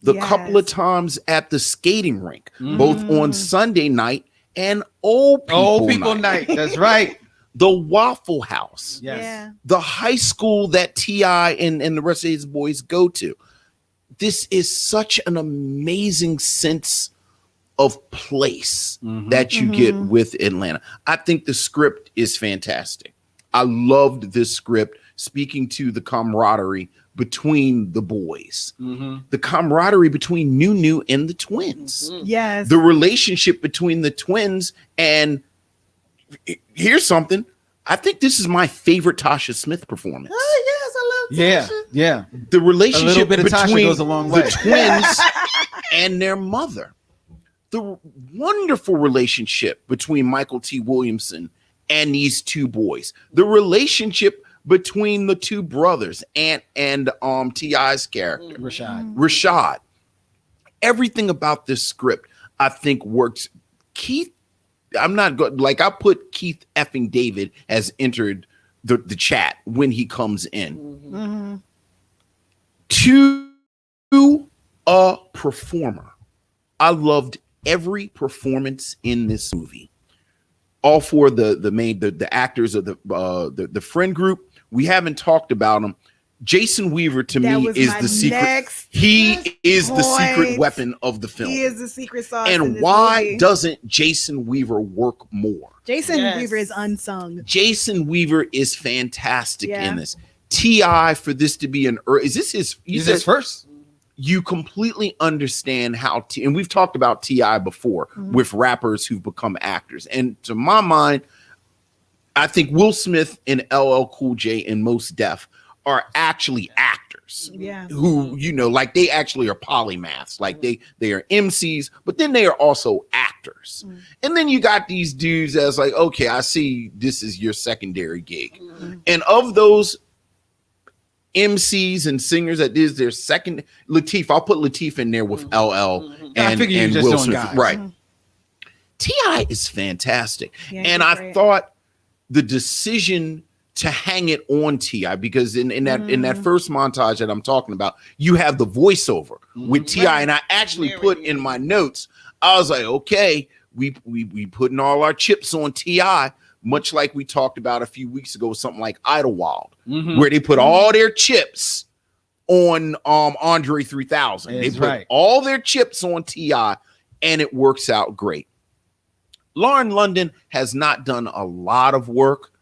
the couple of times at the skating rink, both on Sunday night and old people night. That's right. The Waffle House, Yes. Yeah. the high school that T.I. and the rest of his boys go to. This is such an amazing sense of place that you get with Atlanta. I think the script is fantastic. I loved this script, speaking to the camaraderie between the boys, the camaraderie between Nunu and the twins, Yes. the relationship between the twins. And here's something. I think this is my favorite Tasha Smith performance. Oh, yes, I love Tasha. Yeah. The relationship bit of Tasha between goes a long way. the twins and their mother. The wonderful relationship between Michael T. Williamson and these two boys. The relationship between the two brothers and T.I.'s character, Rashad. Everything about this script, I think, works. Keith, I'm not good. Like, I put Keith effing David has entered the chat when he comes in. To a performer, I loved every performance in this movie. All four of the actors of the friend group. We haven't talked about them. Jason Weaver to me is the secret. He is the secret weapon of the film. He is the secret sauce. And why doesn't Jason Weaver work more? Jason Weaver is unsung. Jason Weaver is fantastic in this. T.I. for this to be is this his? Is this first? You completely understand how and we've talked about T.I. before with rappers who've become actors. And to my mind, I think Will Smith and LL Cool J and Mos Def are actually actors. Yeah. Who, like they actually are polymaths. Like they are MCs, but then they are also actors. And then you got these dudes that's like, okay, I see this is your secondary gig. And of those MCs and singers that is their second, Lateef, I'll put Lateef in there with LL and Will Smith. Right. T.I. is fantastic. Yeah, and I thought the decision to hang it on T.I., because in that first montage that I'm talking about, you have the voiceover with T.I. And I actually put in my notes, I was like, okay, we putting all our chips on TI, much like we talked about a few weeks ago, something like Idlewild, where they put all their chips on Andre 3000. They put all their chips on TI, and it works out great. Lauren London has not done a lot of work,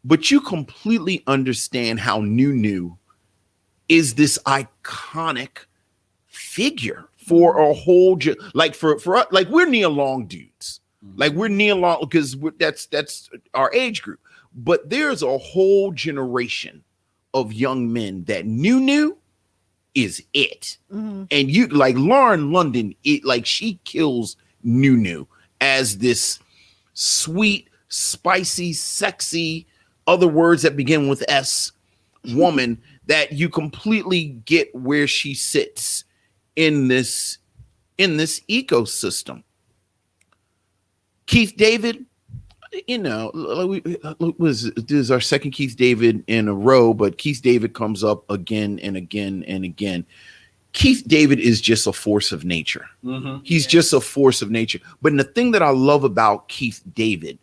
but you completely understand how Nunu is this iconic figure for a whole like for like we're Nia Long dudes. Like we're Nia Long because that's our age group. But there's a whole generation of young men that Nunu is it. And you like Lauren London, she kills Nunu as this sweet, spicy, sexy, other words that begin with S woman that you completely get where she sits in this ecosystem. Keith David, this is our second Keith David in a row, but Keith David comes up again and again and again. Keith David is just a force of nature. He's just a force of nature. But the thing that I love about Keith David,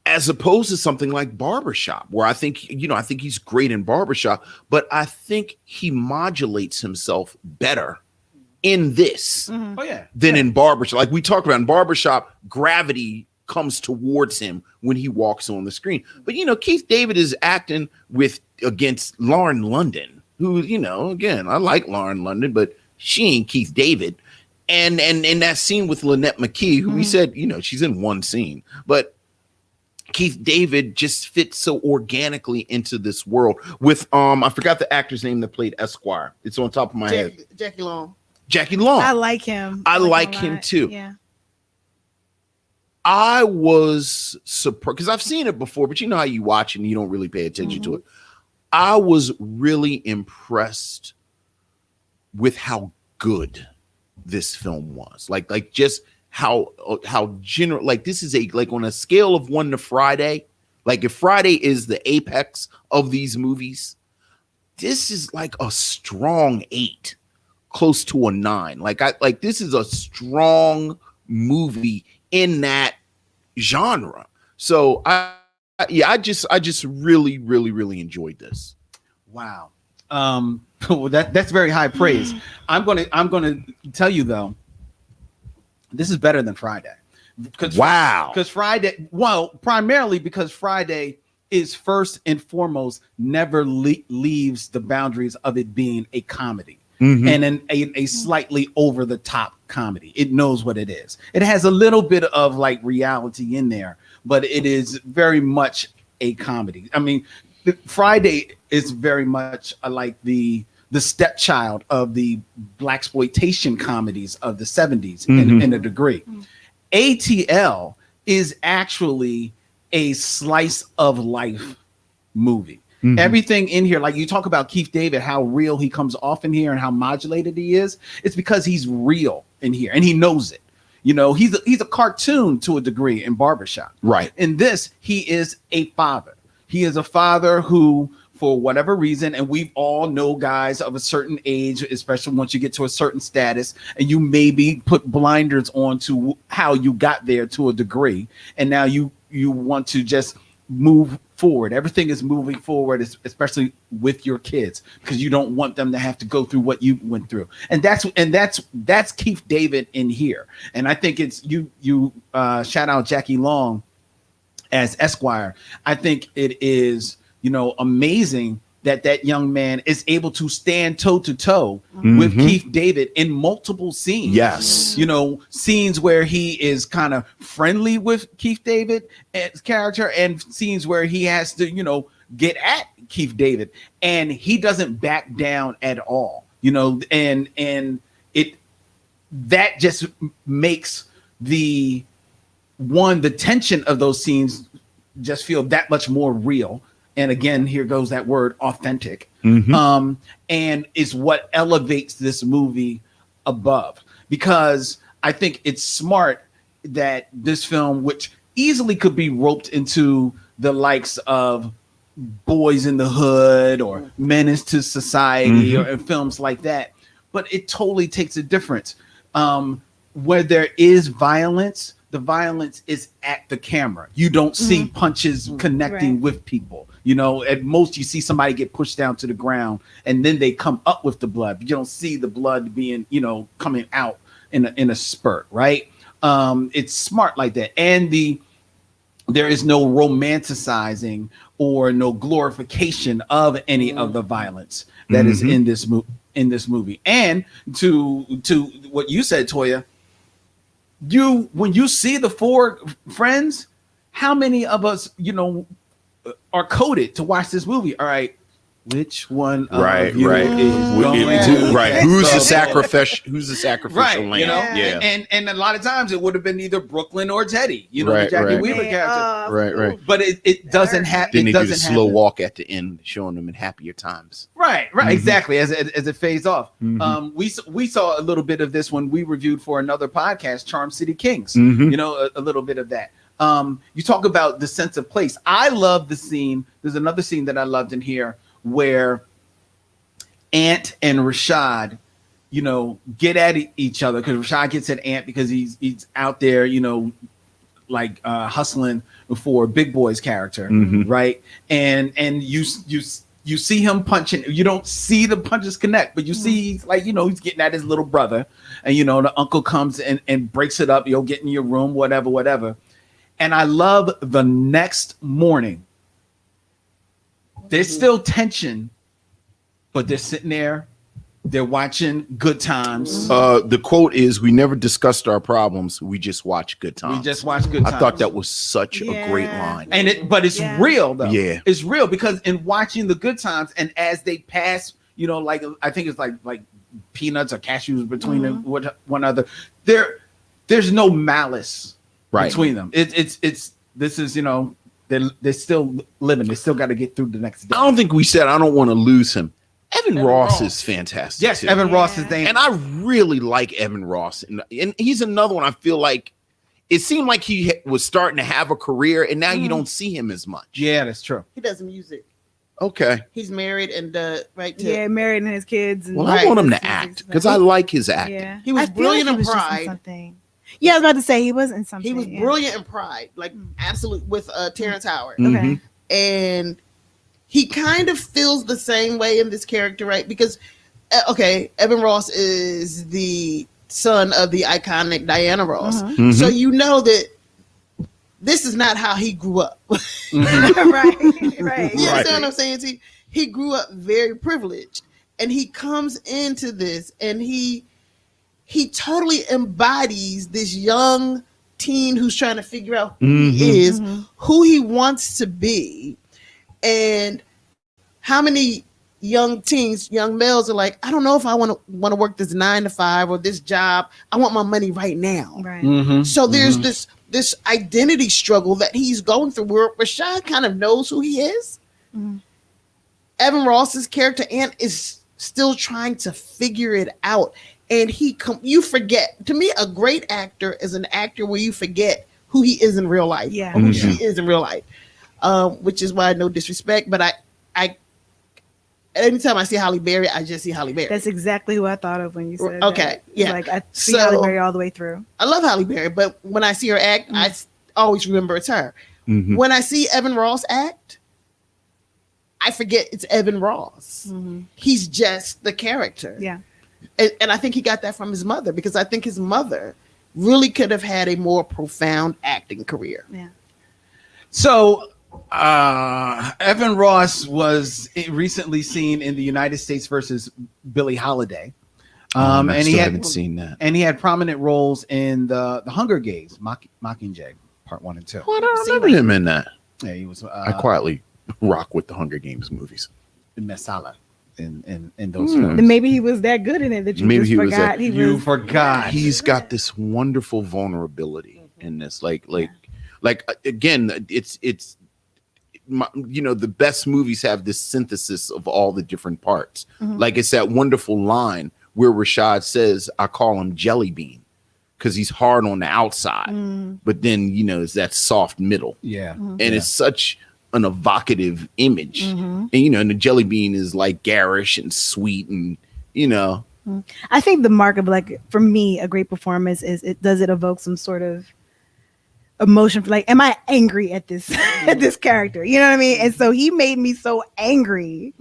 as opposed to something like Barbershop, where I think he's great in Barbershop, but I think he modulates himself better in this than in Barbershop. Like we talked about in Barbershop, gravity comes towards him when he walks on the screen. But Keith David is acting against Lauren London, who, again, I like Lauren London, but she ain't Keith David. And that scene with Lynette McKee, who we said, she's in one scene, but Keith David just fits so organically into this world with I forgot the actor's name that played Esquire. It's on top of my head. Jackie Long. Jackie Long. I like him. I like him too. Yeah. I was surprised because I've seen it before, but you know how you watch and you don't really pay attention to it. I was really impressed with how good this film was. Like just how general, like this is on a scale of 1 to Friday. Like if Friday is the apex of these movies, this is like a strong 8, close to a 9. Like this is a strong movie in that genre. So I just really enjoyed this. Wow. Well, that's very high praise. I'm gonna tell you though, this is better than Friday. Because Friday, primarily because Friday is first and foremost never leaves the boundaries of it being a comedy. And a slightly over the top comedy. It knows what it is. It has a little bit of like reality in there, but it is very much a comedy. I mean, Friday is very much like the stepchild of the blaxploitation comedies of the 70s in a degree. ATL is actually a slice of life movie. Everything in here, like you talk about Keith David, how real he comes off in here and how modulated he is. It's because he's real in here and he knows it. He's a cartoon to a degree in Barbershop. Right. In this, he is a father. He is a father who, for whatever reason, and we all know guys of a certain age, especially once you get to a certain status, and you maybe put blinders on to how you got there to a degree, and now you want to just move forward. Everything is moving forward, especially with your kids, because you don't want them to have to go through what you went through. And that's Keith David in here. And I think it's you shout out Jackie Long as Esquire. I think it is, amazing that young man is able to stand toe to toe with Keith David in multiple scenes. Yes. Scenes where he is kind of friendly with Keith David's character and scenes where he has to, get at Keith David, and he doesn't back down at all, and it that just makes the tension of those scenes just feel that much more real. And again, here goes that word, authentic. And is what elevates this movie above, because I think it's smart that this film, which easily could be roped into the likes of Boys in the Hood or Menace to Society or films like that, but it totally takes a difference. Where there is violence, the violence is at the camera. You don't see punches connecting with people. You know, at most you see somebody get pushed down to the ground and then they come up with the blood. You don't see the blood being, you know, coming out in a spurt, right? It's smart like that. And there is no romanticizing or no glorification of any of the violence that is in this movie. And to what you said, Toya, when you see the four friends, how many of us, you know, are coded to watch this movie? All right, which one of you is going to Who's the sacrificial lamb? You know, Yeah. and a lot of times it would have been either Brooklyn or Teddy, you know, the Jackie Weaver character. Right. But it doesn't have. Then It they do the doesn't slow happen. walk at the end, showing them in happier times. Right, exactly. As it fades off. We saw a little bit of this when we reviewed for another podcast, Charm City Kings. You know, a little bit of that. You talk about the sense of place. I love the scene. There's another scene that I loved in here where Ant and Rashad, you know, get at each other because Rashad gets at Ant because he's out there, you know, like hustling for Big Boy's character, right? And you see him punching. You don't see the punches connect, but you see, like, you know, he's getting at his little brother, and you know the uncle comes and breaks it up. You'll get in your room, whatever. And I love the next morning. There's still tension, but they're sitting there. They're watching Good Times. The quote is, "We never discussed our problems. We just watch Good Times." We just watch Good Times. I thought that was such a great line. But it's real though. Yeah, it's real because in watching the Good Times and as they pass, you know, like I think it's like peanuts or cashews between them, one another. There's no malice between them. It's this is, you know, they're still living. They still got to get through the next day. I don't think we said I don't want to lose him. Evan Ross is fantastic. Yes, too. Evan Ross is there. And I really like Evan Ross. And he's another one I feel like it seemed like he was starting to have a career, and now you don't see him as much. Yeah, that's true. He does music. Okay. He's married and married and his kids. And well, I want him to act because I like his acting. Yeah. He was brilliant in in Pride. Something. Yeah, I was about to say he was in something. He was brilliant in Pride, like absolute with Terrence Howard. Okay. And he kind of feels the same way in this character, right? Because, Evan Ross is the son of the iconic Diana Ross. So you know that this is not how he grew up. right. You understand what I'm saying? See, he grew up very privileged. And he comes into this and he totally embodies this young teen who's trying to figure out who he is, who he wants to be. And how many young teens, young males are like, I don't know if I want to work this 9 to 5 or this job. I want my money right now. Right. So there's this identity struggle that he's going through where Rashad kind of knows who he is. Evan Ross's character, Ant, is still trying to figure it out. And you forget. To me, a great actor is an actor where you forget who he is in real life. Yeah. Or who she is in real life. Which is why no disrespect, but I anytime I see Halle Berry, I just see Halle Berry. That's exactly who I thought of when you said okay, that. yeah. Like I see Halle Berry all the way through. I love Halle Berry, but when I see her act, I always remember it's her. When I see Evan Ross act, I forget it's Evan Ross. He's just the character. Yeah. And I think he got that from his mother because I think his mother really could have had a more profound acting career. Yeah. So Evan Ross was recently seen in the United States versus Billie Holiday. And he haven't seen that. And he had prominent roles in the Hunger Games, Mockingjay, Part 1 and 2. Well, I don't remember him in that. Yeah, he was. I quietly rock with the Hunger Games movies. Messala in those films. Then maybe he was that good in it that you Maybe just he was forgot. You forgot. He's got this wonderful vulnerability in this. Like again, it's the best movies have this synthesis of all the different parts. Like it's that wonderful line where Rashad says, I call him Jelly Bean because he's hard on the outside, but then, it's that soft middle. Yeah. And it's such an evocative image. And, and the Jelly Bean is like garish and sweet and, I think the mark of like for me a great performance is it evoke some sort of emotion for like am I angry at this at this character, you know what I mean? And so he made me so angry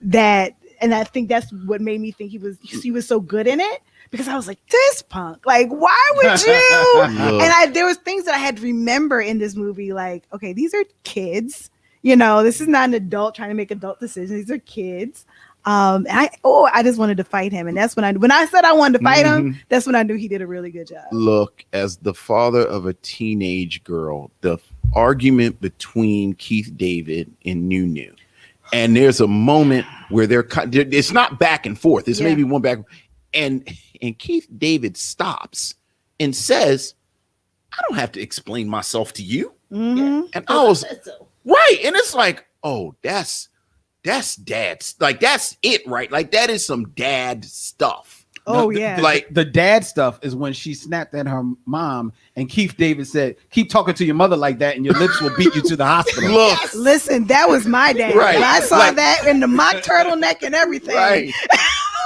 that, and I think that's what made me think he was so good in it, because I was like, this punk, like why would you and there was things that I had to remember in this movie, like okay, these are kids, you know, this is not an adult trying to make adult decisions, these are kids. I just wanted to fight him, and that's when I said I wanted to fight him. That's when I knew he did a really good job. Look, as the father of a teenage girl, the argument between Keith David and Nunu, and there's a moment where it's not back and forth. It's maybe one back, and Keith David stops and says, "I don't have to explain myself to you." And I was right, and it's like, oh, that's dad's, like that's it, right? Like that is some dad stuff. Like the dad stuff is when she snapped at her mom and Keith David said, keep talking to your mother like that and your lips will beat you to the hospital. Look, listen, that was my dad. Right. I saw that in the mock turtleneck and everything. Right. I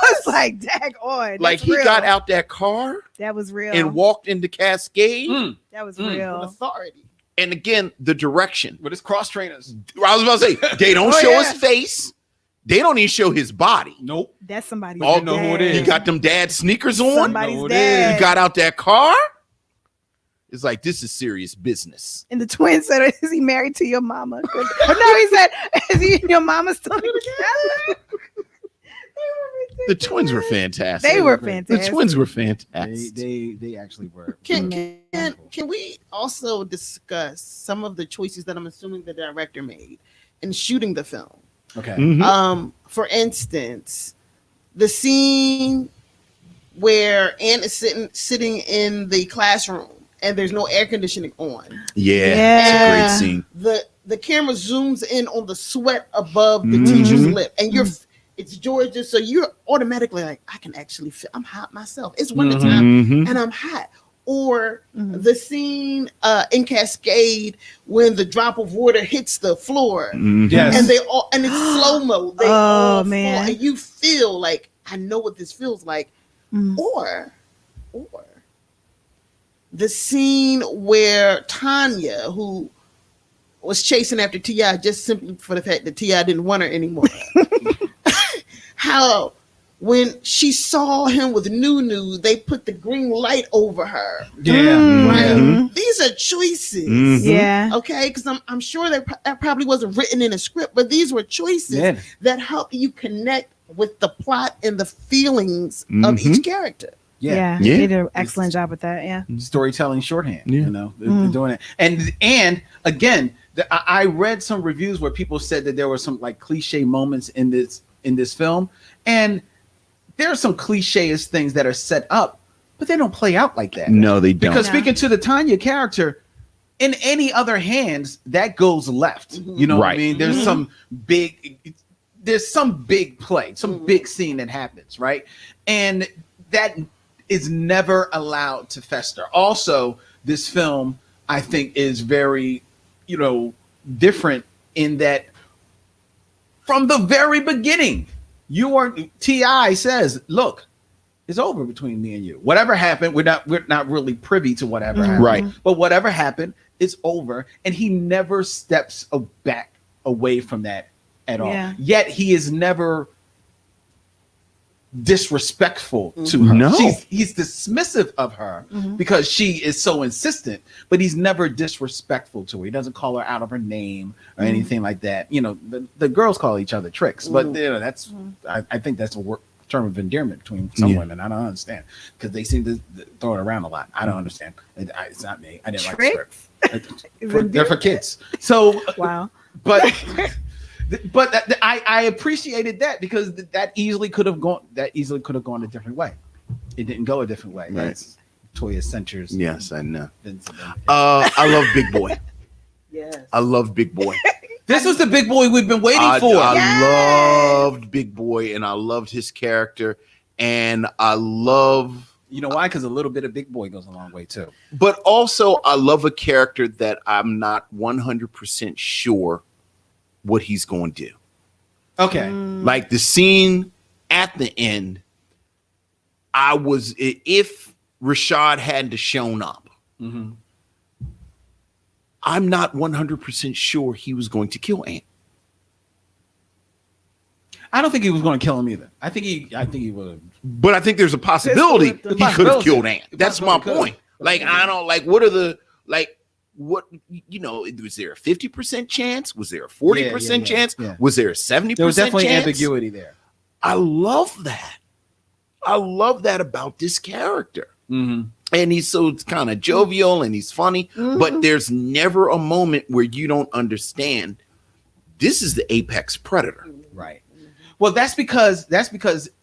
was like, dag on. Like he got out that car that was real and walked into Cascade. That was real With authority. And again, the direction with his cross trainers. I was about to say, they don't show his face. They don't even show his body. Nope. That's somebody's All know who it is. He got them dad sneakers on. Somebody's dad. He got out that car. It's like, this is serious business. And the twin said, is he married to your mama? No, he said, is he and your mama still together? The twins were fantastic. They were fantastic. The twins were fantastic. They actually were. Can we also discuss some of the choices that I'm assuming the director made in shooting the film? Okay. For instance, the scene where Anne is sitting in the classroom and there's no air conditioning on. Yeah. It's a great scene. The camera zooms in on the sweat above the teacher's lip, and it's Georgia, so you're automatically like, I can actually feel I'm hot myself. It's wintertime and I'm hot. Or the scene in Cascade when the drop of water hits the floor, Yes. and it's slow-mo. They all fall, and you feel like, I know what this feels like. Or the scene where Tanya, who was chasing after T.I. just simply for the fact that T.I. didn't want her anymore. How when she saw him with Nunu, they put the green light over her. Yeah. Right? These are choices. Yeah. Okay, because I'm sure that probably wasn't written in a script, but these were choices that help you connect with the plot and the feelings of each character. Yeah. They did an excellent job with that. Yeah. Storytelling shorthand. You know, they're doing it. And again, I read some reviews where people said that there were some like cliche moments in this film, and there are some cliche-ish things that are set up, but they don't play out like that. No, they don't. Because speaking to the Tanya character, in any other hands, that goes left. You know what I mean? There's some big play, some big scene that happens, right? And that is never allowed to fester. Also, this film, I think, is very, different in that from the very beginning, T.I. says, look, it's over between me and you. Whatever happened, we're not really privy to whatever happened. Right. But whatever happened, it's over. And he never steps back away from that at all. Yeah. Yet he is never disrespectful to her. No. He's dismissive of her because she is so insistent, but he's never disrespectful to her. He doesn't call her out of her name or anything like that. The girls call each other tricks, but that's I think that's a term of endearment between some women. I don't understand because they seem to throw it around a lot. I don't understand. It's not me. I didn't Tricks? like the script. They're for kids. So Wow. But I appreciated that because that easily could have gone a different way. It didn't go a different way. Right. That's Toya censures. Yes, I know. I love Big Boy. Yes. I love Big Boy. This was the big boy we've been waiting for. I loved Big Boy, and I loved his character, and I love. You know why? Because a little bit of Big Boy goes a long way too. But also, I love a character that I'm not 100% sure what he's going to do. Okay. Like the scene at the end if Rashad hadn't shown up, Mhm. I'm not 100% sure he was going to kill Ant. I don't think he was going to kill him either. I think he would have. But I think there's a possibility The he could have killed possibility. Ant. That's my point. Like, I don't like, what are the, like, what, was there a 50% chance? Was there a 40% chance? Yeah. Was there a 70% There was definitely chance? ambiguity there. I love that. I love that about this character. Mm-hmm. And he's so kind of jovial and he's funny, but there's never a moment where you don't understand this is the apex predator. Right. Well, that's because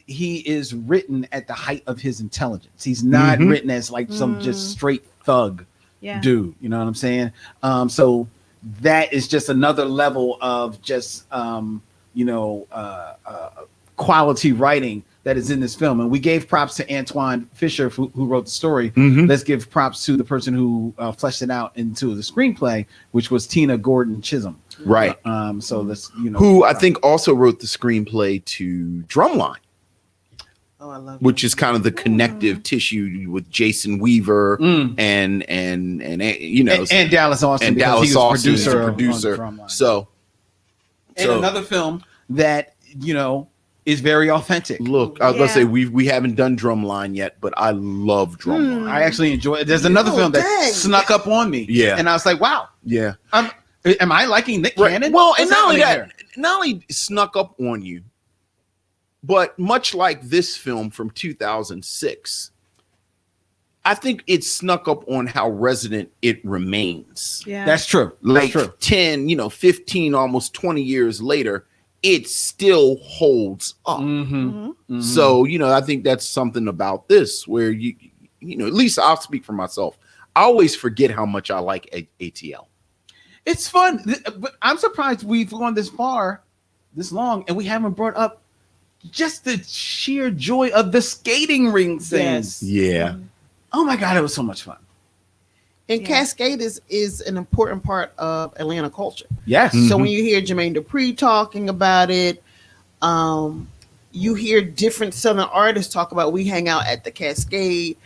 he is written at the height of his intelligence. He's not written as like some just straight thug dude. You know what I'm saying? So that is just another level of just quality writing that is in this film. And we gave props to Antwone Fisher who wrote the story. Let's give props to the person who fleshed it out into the screenplay, which was Tina Gordon Chisholm. Right. So let's who I think also wrote the screenplay to Drumline. Oh, I love which is kind of the connective tissue with Jason Weaver and Dallas Austin, and Dallas Austin is the producer. Drumline. So another film that is very authentic. Look, I was gonna say we haven't done Drumline yet, but I love Drumline. I actually enjoy it. There's another film that snuck up on me. Yeah. And I was like, wow. Yeah. Am I liking Nick Cannon? Well, What's and not only happening that, here? not only snuck up on you, but much like this film from 2006, I think it snuck up on how resonant it remains. Yeah. That's true. Like That's true. 10, 15, almost 20 years later, it still holds up. So, I think that's something about this where at least I'll speak for myself. I always forget how much I like ATL. It's fun, but I'm surprised we've gone this long, and we haven't brought up just the sheer joy of the skating ring scenes. Yeah. Oh my God, it was so much fun. And Cascade is an important part of Atlanta culture. Yes. So when you hear Jermaine Dupri talking about it, you hear different Southern artists talk about we hang out at the Cascade.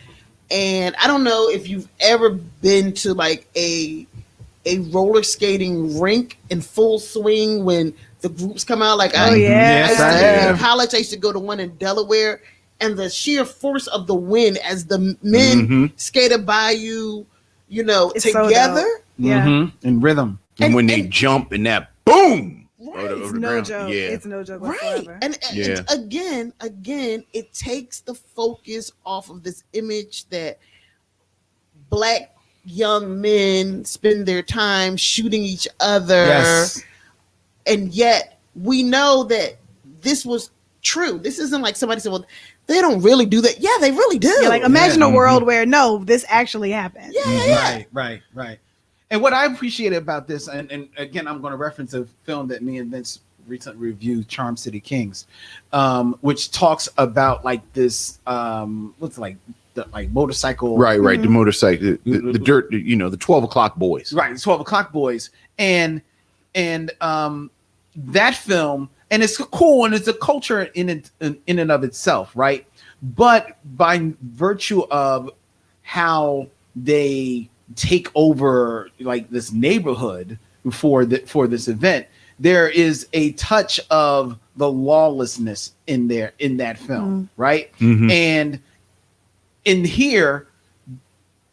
And I don't know if you've ever been to like a roller skating rink in full swing when the groups come out. Like in college, I used to go to one in Delaware, and the sheer force of the wind as the men skated by you, It's together. In rhythm. And when they jump and that boom. Right. It's no joke. Yeah. It's no joke Right. whatsoever. And again, it takes the focus off of this image that Black young men spend their time shooting each other. Yes. And yet we know that this was true. This isn't like somebody said, well, they don't really do that. Yeah, they really do. Yeah, like imagine a world where this actually happened. Right. And what I appreciated about this, and again, I'm going to reference a film that me and Vince recently reviewed, Charm City Kings, which talks about like this, what's like the motorcycle, Right. The motorcycle, the dirt, the 12 o'clock boys. right? 12 o'clock boys, and that film, and it's cool, and it's a culture in and of itself, right? But by virtue of how they take over like this neighborhood for this event, there is a touch of the lawlessness in that film, right? And in here,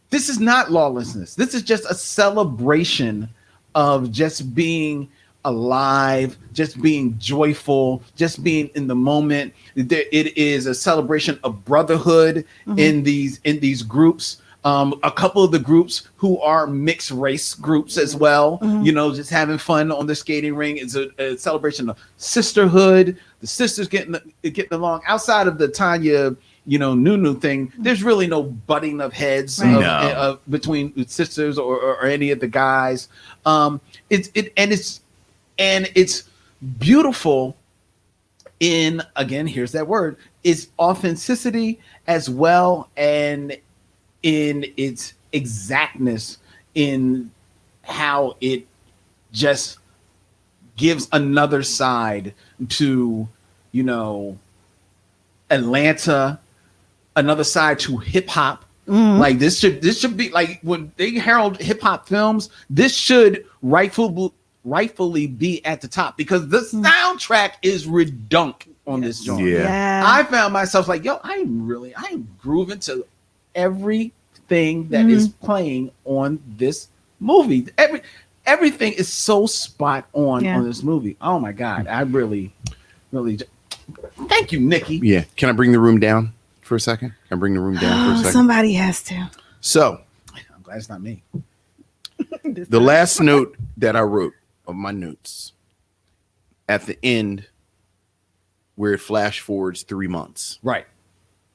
this is not lawlessness. This is just a celebration of just being alive, just being joyful, just being in the moment. It is a celebration of brotherhood in these groups. A couple of the groups who are mixed race groups as well, just having fun on the skating ring. It's a celebration of sisterhood. The sisters getting along outside of the Tanya, Nunu thing. There's really no butting of heads between sisters or any of the guys. It's beautiful in, again, here's that word, is authenticity as well, and in its exactness in how it just gives another side to, Atlanta another side to hip hop. Mhm. Like this should be like when they herald hip hop films, this should rightfully be at the top because the soundtrack is redunk on this joint. Yeah. I found myself like, yo, I am grooving to everything that is playing on this movie. Everything is so spot on this movie. Oh my God. I really thank you, Nikki. Yeah. Can I bring the room down for a second? Can I bring the room down for a second? Somebody has to. So I'm glad it's not me. the last note that I wrote of my notes at the end where it flash forwards 3 months. Right.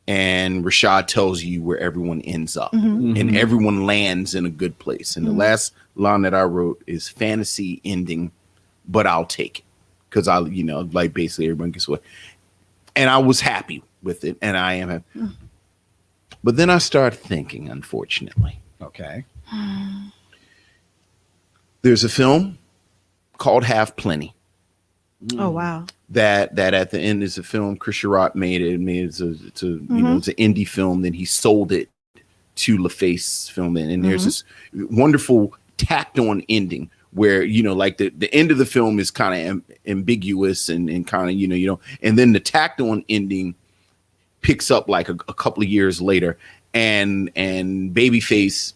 And Rashad tells you where everyone ends up Mhm. and everyone lands in a good place. And the last line that I wrote is fantasy ending, but I'll take it. Cause like basically everyone gets away. And I was happy with it. And I am happy. But then I started thinking, unfortunately, Okay. there's a film called Have Plenty. Oh wow. That at the end is a film Chris Sherratt made it. It's it's an indie film. Then he sold it to LaFace Film, and there's this wonderful tacked on ending where like the end of the film is kind of ambiguous and kind of and then the tacked on ending picks up like a couple of years later, and Babyface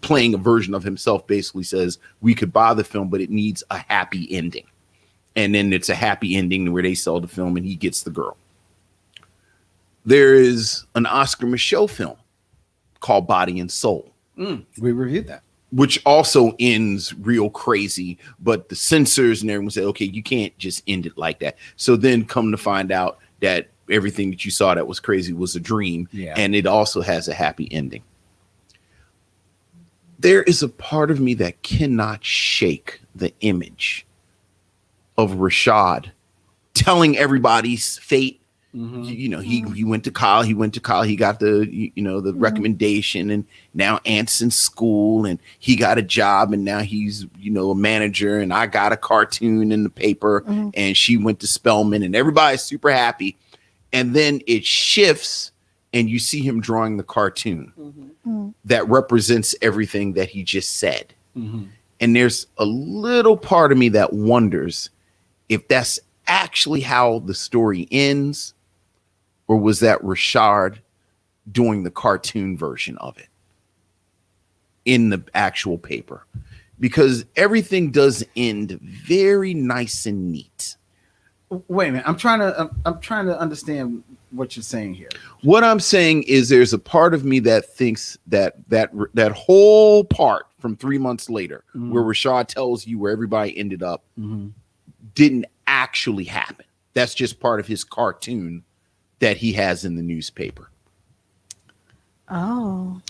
playing a version of himself basically says we could buy the film, but it needs a happy ending. And then it's a happy ending where they sell the film and he gets the girl. There is an Oscar Micheaux film called Body and Soul. We reviewed that. Which also ends real crazy, but the censors and everyone said, okay, you can't just end it like that. So then come to find out that everything that you saw that was crazy was a dream. Yeah. And it also has a happy ending. There is a part of me that cannot shake the image of Rashad telling everybody's fate. He went to college. He got the the recommendation, and now Ant's in school, and he got a job, and now he's a manager. And I got a cartoon in the paper, and she went to Spelman, and everybody's super happy. And then it shifts, and you see him drawing the cartoon that represents everything that he just said. And there's a little part of me that wonders if that's actually how the story ends, or was that Rashad doing the cartoon version of it in the actual paper? Because everything does end very nice and neat. Wait a minute. I'm trying to understand what you're saying here. What I'm saying is there's a part of me that thinks that whole part from 3 months later, where Rashad tells you where everybody ended up, didn't actually happen. That's just part of his cartoon that he has in the newspaper. Oh.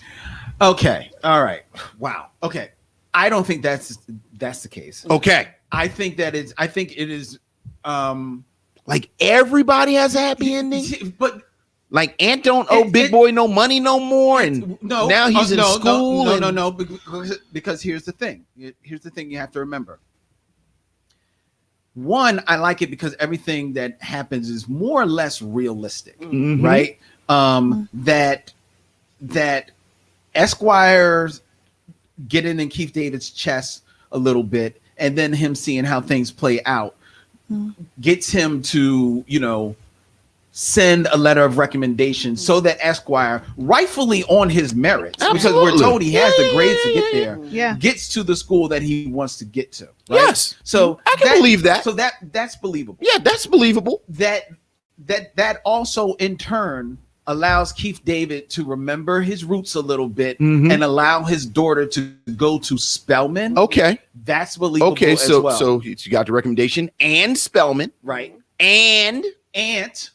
Okay. All right. Wow. Okay. I don't think that's the case. Okay. I think it is like everybody has a happy ending, but like Ant don't owe Big Boy no money no more, and now he's in school. No, because here's the thing. Here's the thing you have to remember. One, I like it because everything that happens is more or less realistic, right? That Esquire's getting in Keith David's chest a little bit, and then him seeing how things play out gets him to, send a letter of recommendation so that Esquire, rightfully on his merits, because we're told he has the grades to get there, gets to the school that he wants to get to. Right? Yes. So I can believe that. So that's believable. Yeah, that's believable. That also in turn allows Keith David to remember his roots a little bit and allow his daughter to go to Spelman. Okay. That's believable. Okay, so as well. so you got the recommendation and Spelman. Right. And Ant,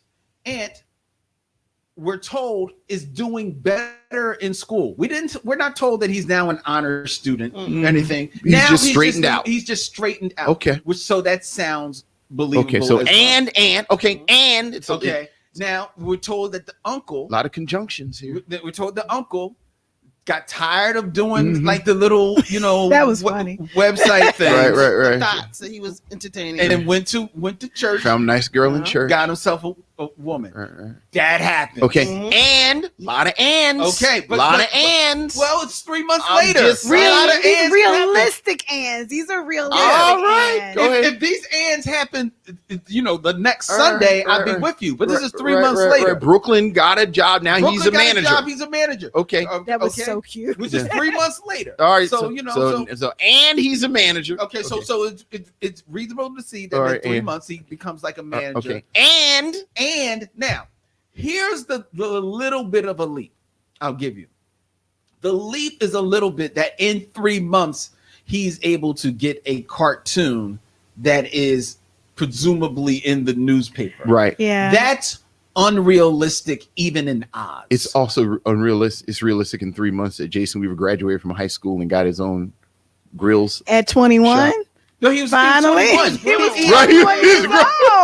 we're told, is doing better in school. We're not told that he's now an honor student or anything. He's just straightened out. He's just straightened out. Okay. So that sounds believable. Okay, so as and okay, and it's okay. Now we're told that the uncle, a lot of conjunctions here. We're told the uncle got tired of doing like the little, that was funny website thing. Right. Thought, so he was entertaining. And then went to church. Found a nice girl in church. Got himself woman. That happened. Okay. Mhm. And a lot of ands. Okay, but- a lot but- of ands. Well, it's 3 months I'm later. just A lot of These ands realistic ends. These are realistic. All right, ends. go ahead. If these ands happen, the next Sunday, I'll be with you. But this is 3 months later. Brooklyn got a job. Now he's a Brooklyn got manager. job, he's a manager. Okay. That was Okay? so cute. Which is 3 months later. All right. So, and he's a manager. Okay, so it's reasonable to see that All in right, 3 and- months he becomes like a manager. Okay. And And now, here's the little bit of a leap I'll give you. The leap is a little bit that in 3 months, he's able to get a cartoon that is presumably in the newspaper. right. Yeah. That's unrealistic, even in odds. It's also unrealistic. It's realistic in 3 months that Jason Weaver graduated from high school and got his own grills. At 21, No, he was finally. 21. He was Right. 21 years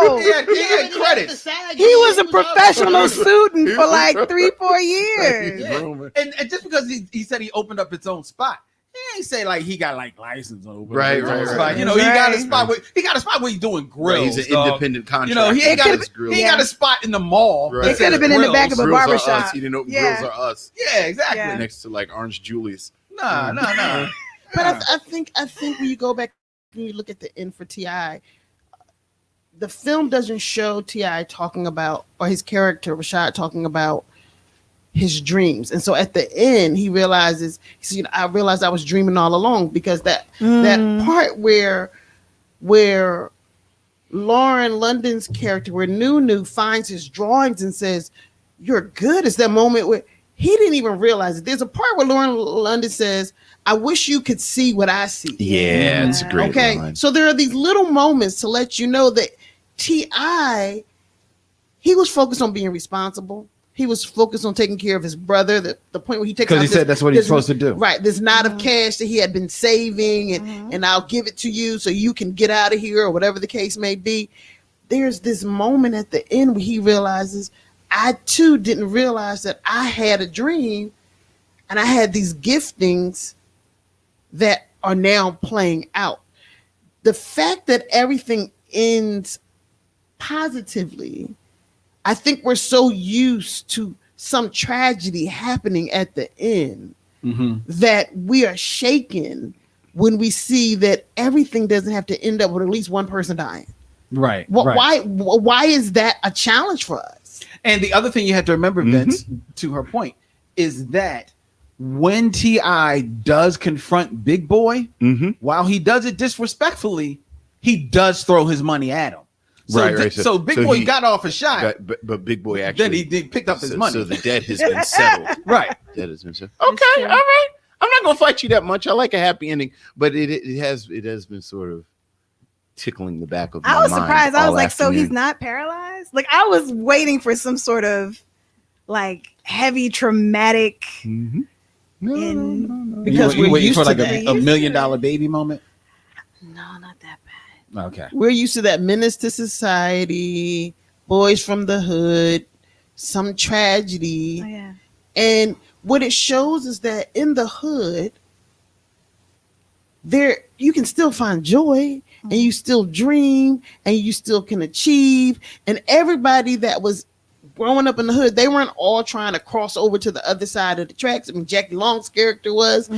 old. He had credits. He was a professional student for like 3-4 years. Yeah. And just because he said he opened up his own spot, he ain't say like he got like license over Right, his own right, spot. right. You know, he got a Right. spot where he's doing grills. Right, he's an dog. independent contractor. You know, he ain't got His grills. he ain't got a spot in the mall. Right. that It could have says been in the back grills. of a Grills are barbershop. us. He didn't know Yeah. grills are us. Yeah, exactly. Yeah. Next to like Orange Julius. Nah. But I think when you go back and you look at the end for T.I., the film doesn't show T.I. talking about, or his character Rashad talking about his dreams. And so at the end, he realizes, I realized I was dreaming all along, because that part where Lauren London's character, where Nunu finds his drawings and says, "You're good," is that moment where he didn't even realize it. There's a part where Lauren London says, "I wish you could see what I see." Yeah, it's a great Okay, line. so there are these little moments to let you know that T.I., he was focused on being responsible. He was focused on taking care of his brother. The point where he takes Because out he this- said that's what he's this- supposed to do. Right, this knot of cash that he had been saving, and I'll give it to you so you can get out of here, or whatever the case may be. There's this moment at the end where he realizes, I too didn't realize that I had a dream, and I had these giftings that are now playing out. The fact that everything ends positively, I think we're so used to some tragedy happening at the end that we are shaken when we see that everything doesn't have to end up with at least one person dying. Right. Why is that a challenge for us? And the other thing you have to remember, Vince, to her point, is that when T.I. does confront Big Boy, while he does it disrespectfully, he does throw his money at him. So, Right. so Big so Boy he got off a shot. But Big Boy actually. Then he did picked up his so, money. So the debt has been settled. Right. Debt has been settled. That's Okay, true. all right. I'm not gonna fight you that much. I like a happy ending, but it has been sort of tickling the back of my I was mind surprised. I was all like, so he's afternoon. not paralyzed? Like, I was waiting for some sort of like heavy traumatic. Mhm. No, in- no, no, no. Because you we're waiting used for to like that. a $1 million baby moment. No, not that bad. Okay. We're used to that menace to society, boys from the hood, some tragedy. Oh, yeah. And what it shows is that in the hood, there you can still find joy, and you still dream, and you still can achieve. And everybody that was growing up in the hood, they weren't all trying to cross over to the other side of the tracks. I mean, Jackie Long's character was,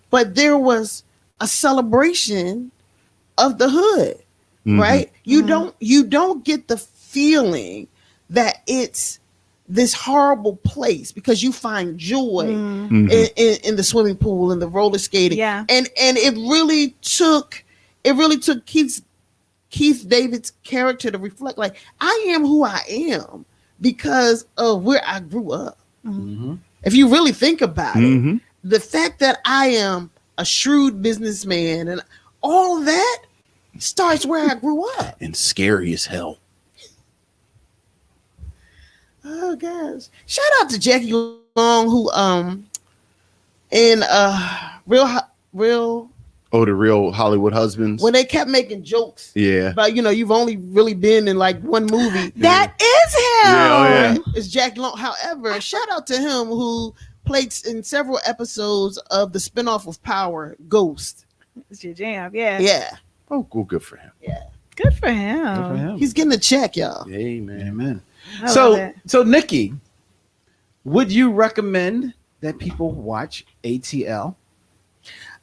but there was a celebration of the hood, right? You don't get the feeling that it's this horrible place, because you find joy in the swimming pool and the roller skating. Yeah. And it really took Keith David's character to reflect, like, I am who I am because of where I grew up. If you really think about it, the fact that I am a shrewd businessman and all that starts where I grew up. And scary as hell. Oh gosh! Shout out to Jackie Long, who in real Oh, the Real Hollywood Husbands. when they kept making jokes Yeah. about, you've only really been in like one movie. That is him. Yeah, oh, yeah. It's Jackie Long. However, shout out to him who played in several episodes of the spinoff of Power, Ghost. It's your jam. Yeah. Yeah, Oh, good for him. Good for him. he's getting a check, y'all. Amen. Amen. I love it. So Nikki, would you recommend that people watch ATL?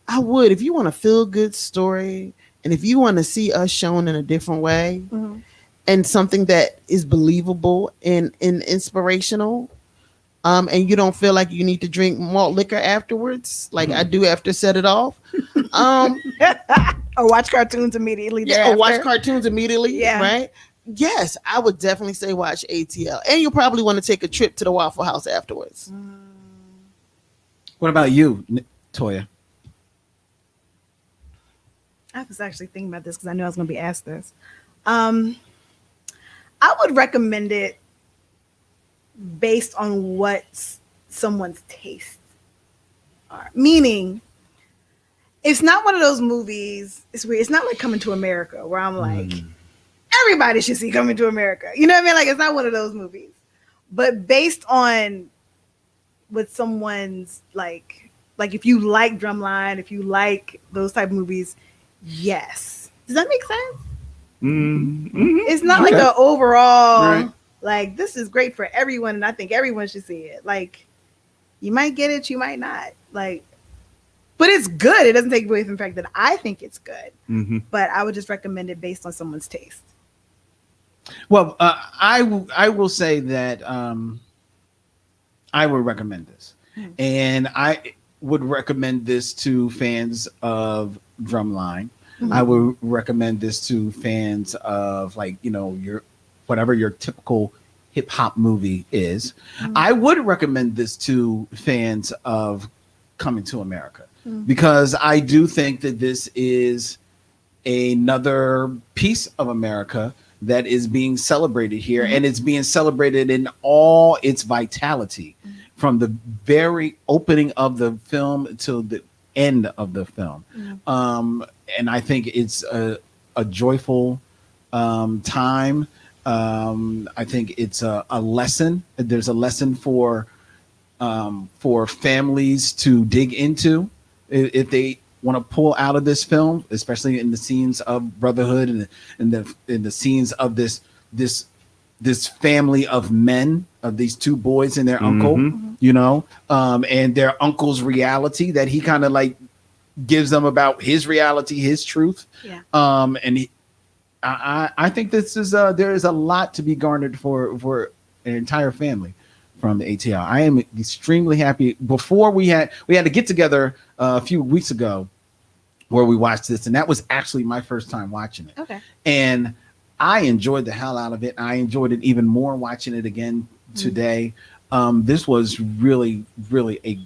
I would. If you want a feel good story and if you want to see us shown in a different way Mhm. and something that is believable and inspirational, and you don't feel like you need to drink malt liquor afterwards, like I do after Set It Off, Or watch cartoons immediately. yeah, or watch thereafter. cartoons immediately, Yeah. right? Yes, I would definitely say watch ATL, and you'll probably want to take a trip to the Waffle House afterwards. What about you, Toya? I was actually thinking about this because I knew I was going to be asked this. I would recommend it based on what someone's tastes are. Meaning, it's not one of those movies. It's weird. It's not like Coming to America where I'm like, everybody should see Coming to America. You know what I mean? Like, it's not one of those movies. But based on what someone's like if you like Drumline, if you like those type of movies, yes. Does that make sense? It's not like an overall like this is great for everyone, and I think everyone should see it. Like, you might get it, you might not. Like, but it's good. It doesn't take away from the fact that I think it's good. But I would just recommend it based on someone's taste. Well, I will say that I would recommend this, and I would recommend this to fans of Drumline. I would recommend this to fans of, like, you know, your whatever your typical hip hop movie is. I would recommend this to fans of Coming to America because I do think that this is another piece of America that is being celebrated here, and it's being celebrated in all its vitality from the very opening of the film to the end of the film. And I think it's a joyful time. I think it's a lesson. There's a lesson for families to dig into if they want to pull out of this film, especially in the scenes of brotherhood and in the scenes of this family of men, of these two boys and their uncle, you know, and their uncle's reality that he kind of like gives them about his reality, his truth. And I think this is there is a lot to be garnered for an entire family from the ATL. I am extremely happy. Before we had to get together a few weeks ago where we watched this, and that was actually my first time watching it. Okay. And I enjoyed the hell out of it. I enjoyed it even more watching it again today. This was really, really a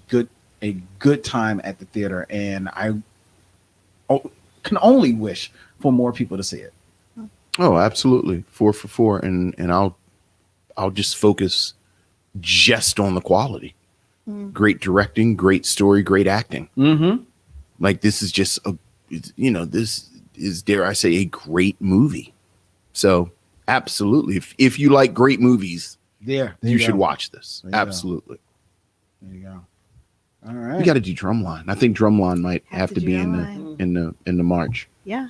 good time at the theater, and I can only wish for more people to see it. Oh, absolutely. 4 for 4. And I'll just focus just on the quality. Great directing, great story, great acting. Like, this is just this is, dare I say, a great movie. So absolutely. If you like great movies, you should watch this. Absolutely. There you go. All right. We got to do Drumline. I think Drumline might have to be in the March. Yeah.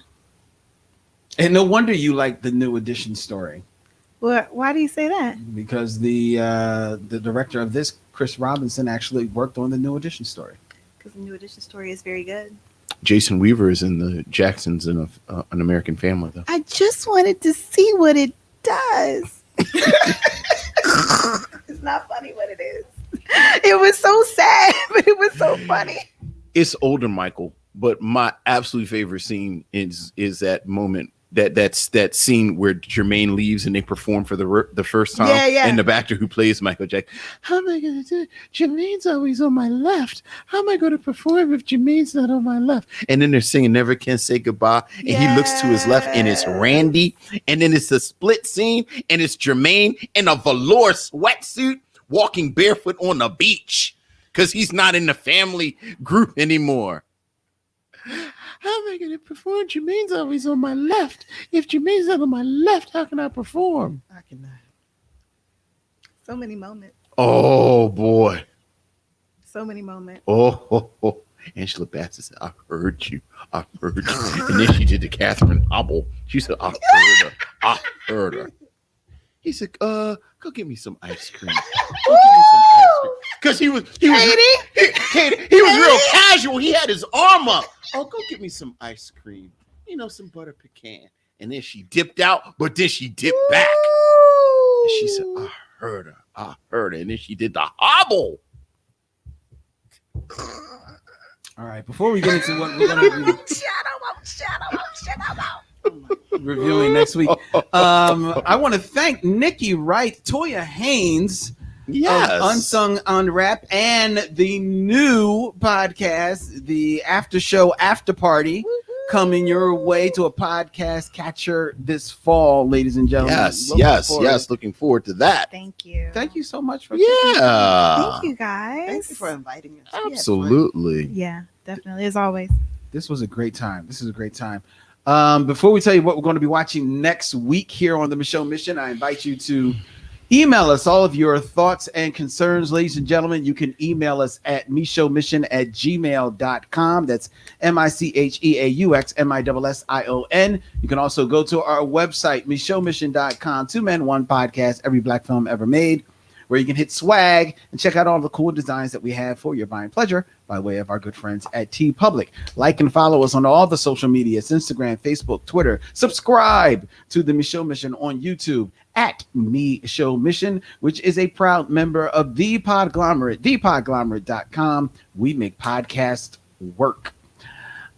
And no wonder you like the New Edition story. Well, why do you say that? Because the director of this, Chris Robinson, actually worked on the New Edition story. Because the New Edition story is very good. Jason Weaver is in the Jacksons in An American Family, though. I just wanted to see what it does. It's not funny what it is. It was so sad, but it was so funny. It's older Michael, but my absolute favorite scene is that moment that scene where Jermaine leaves and they perform for the first time. And the actor who plays Michael Jackson, how am I going to do it? Jermaine's always on my left. How am I going to perform if Jermaine's not on my left? And then they're singing Never Can Say Goodbye. And he looks to his left and it's Randy. And then it's a split scene and it's Jermaine in a velour sweatsuit walking barefoot on the beach because he's not in the family group anymore. How am I going to perform? Jermaine's always on my left. If Jermaine's not on my left, how can I perform? I cannot. So many moments. Oh, boy. So many moments. Oh. Angela Bassett said, I heard you. I heard you. And then she did the Catherine Hobble. She said, I heard her. I heard her. He said, go get me some ice cream. Go get me some ice cream. Because he was real casual. He had his arm up. Oh, go get me some ice cream. You know, some butter pecan. And then she dipped out, but then she dipped back. And she said, I heard her. And then she did the hobble. All right, before we get into what we're going to be reviewing next week, I want to thank Nikki, Wright, Toya, Haynes, Yes. of Unsung, Unwrapped, and the new podcast, the After Show After Party, coming your way to a podcast catcher this fall, ladies and gentlemen. Yes. Looking forward to that. Thank you. Thank you so much for Thank you guys. Thank you for inviting us. Absolutely. Yeah, definitely. As always. This was a great time. Before we tell you what we're going to be watching next week here on the Micheaux Mission, I invite you to email us all of your thoughts and concerns, ladies and gentlemen. You can email us at micheauxmission@gmail.com. That's MICHEAUXMISSION. You can also go to our website, micheauxmission.com. 2 Men, 1 Podcast, every black film ever made, where you can hit swag and check out all the cool designs that we have for your buying pleasure by way of our good friends at T Public. Like and follow us on all the social medias, Instagram, Facebook, Twitter. Subscribe to the Micheaux Mission on YouTube at Micheaux Mission, which is a proud member of The Podglomerate, thepodglomerate.com. We make podcast work.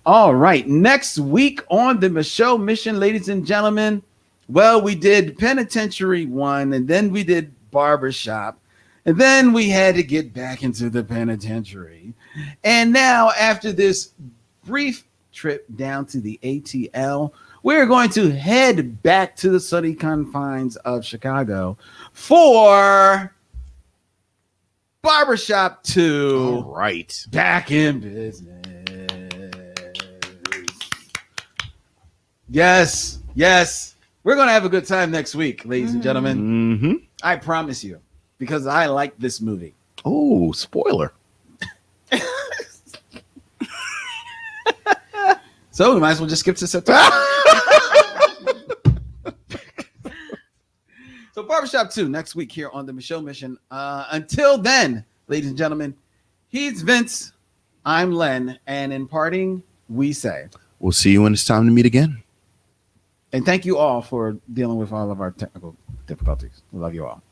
All right, next week on the Micheaux Mission, ladies and gentlemen, well, we did Penitentiary 1, and then we did Barbershop, and then we had to get back into the penitentiary. And now, after this brief trip down to the ATL, we're going to head back to the sunny confines of Chicago for Barbershop 2. All right. Back in business. Yes. We're going to have a good time next week, ladies and gentlemen. Mm-hmm. I promise you, because I like this movie. Oh, spoiler. So we might as well just skip to September. So Barbershop 2 next week here on the Micheaux Mission. Until then, ladies and gentlemen, he's Vince, I'm Len, and in parting, we say, We'll see you when it's time to meet again. and thank you all for dealing with all of our technical difficulties. We love you all.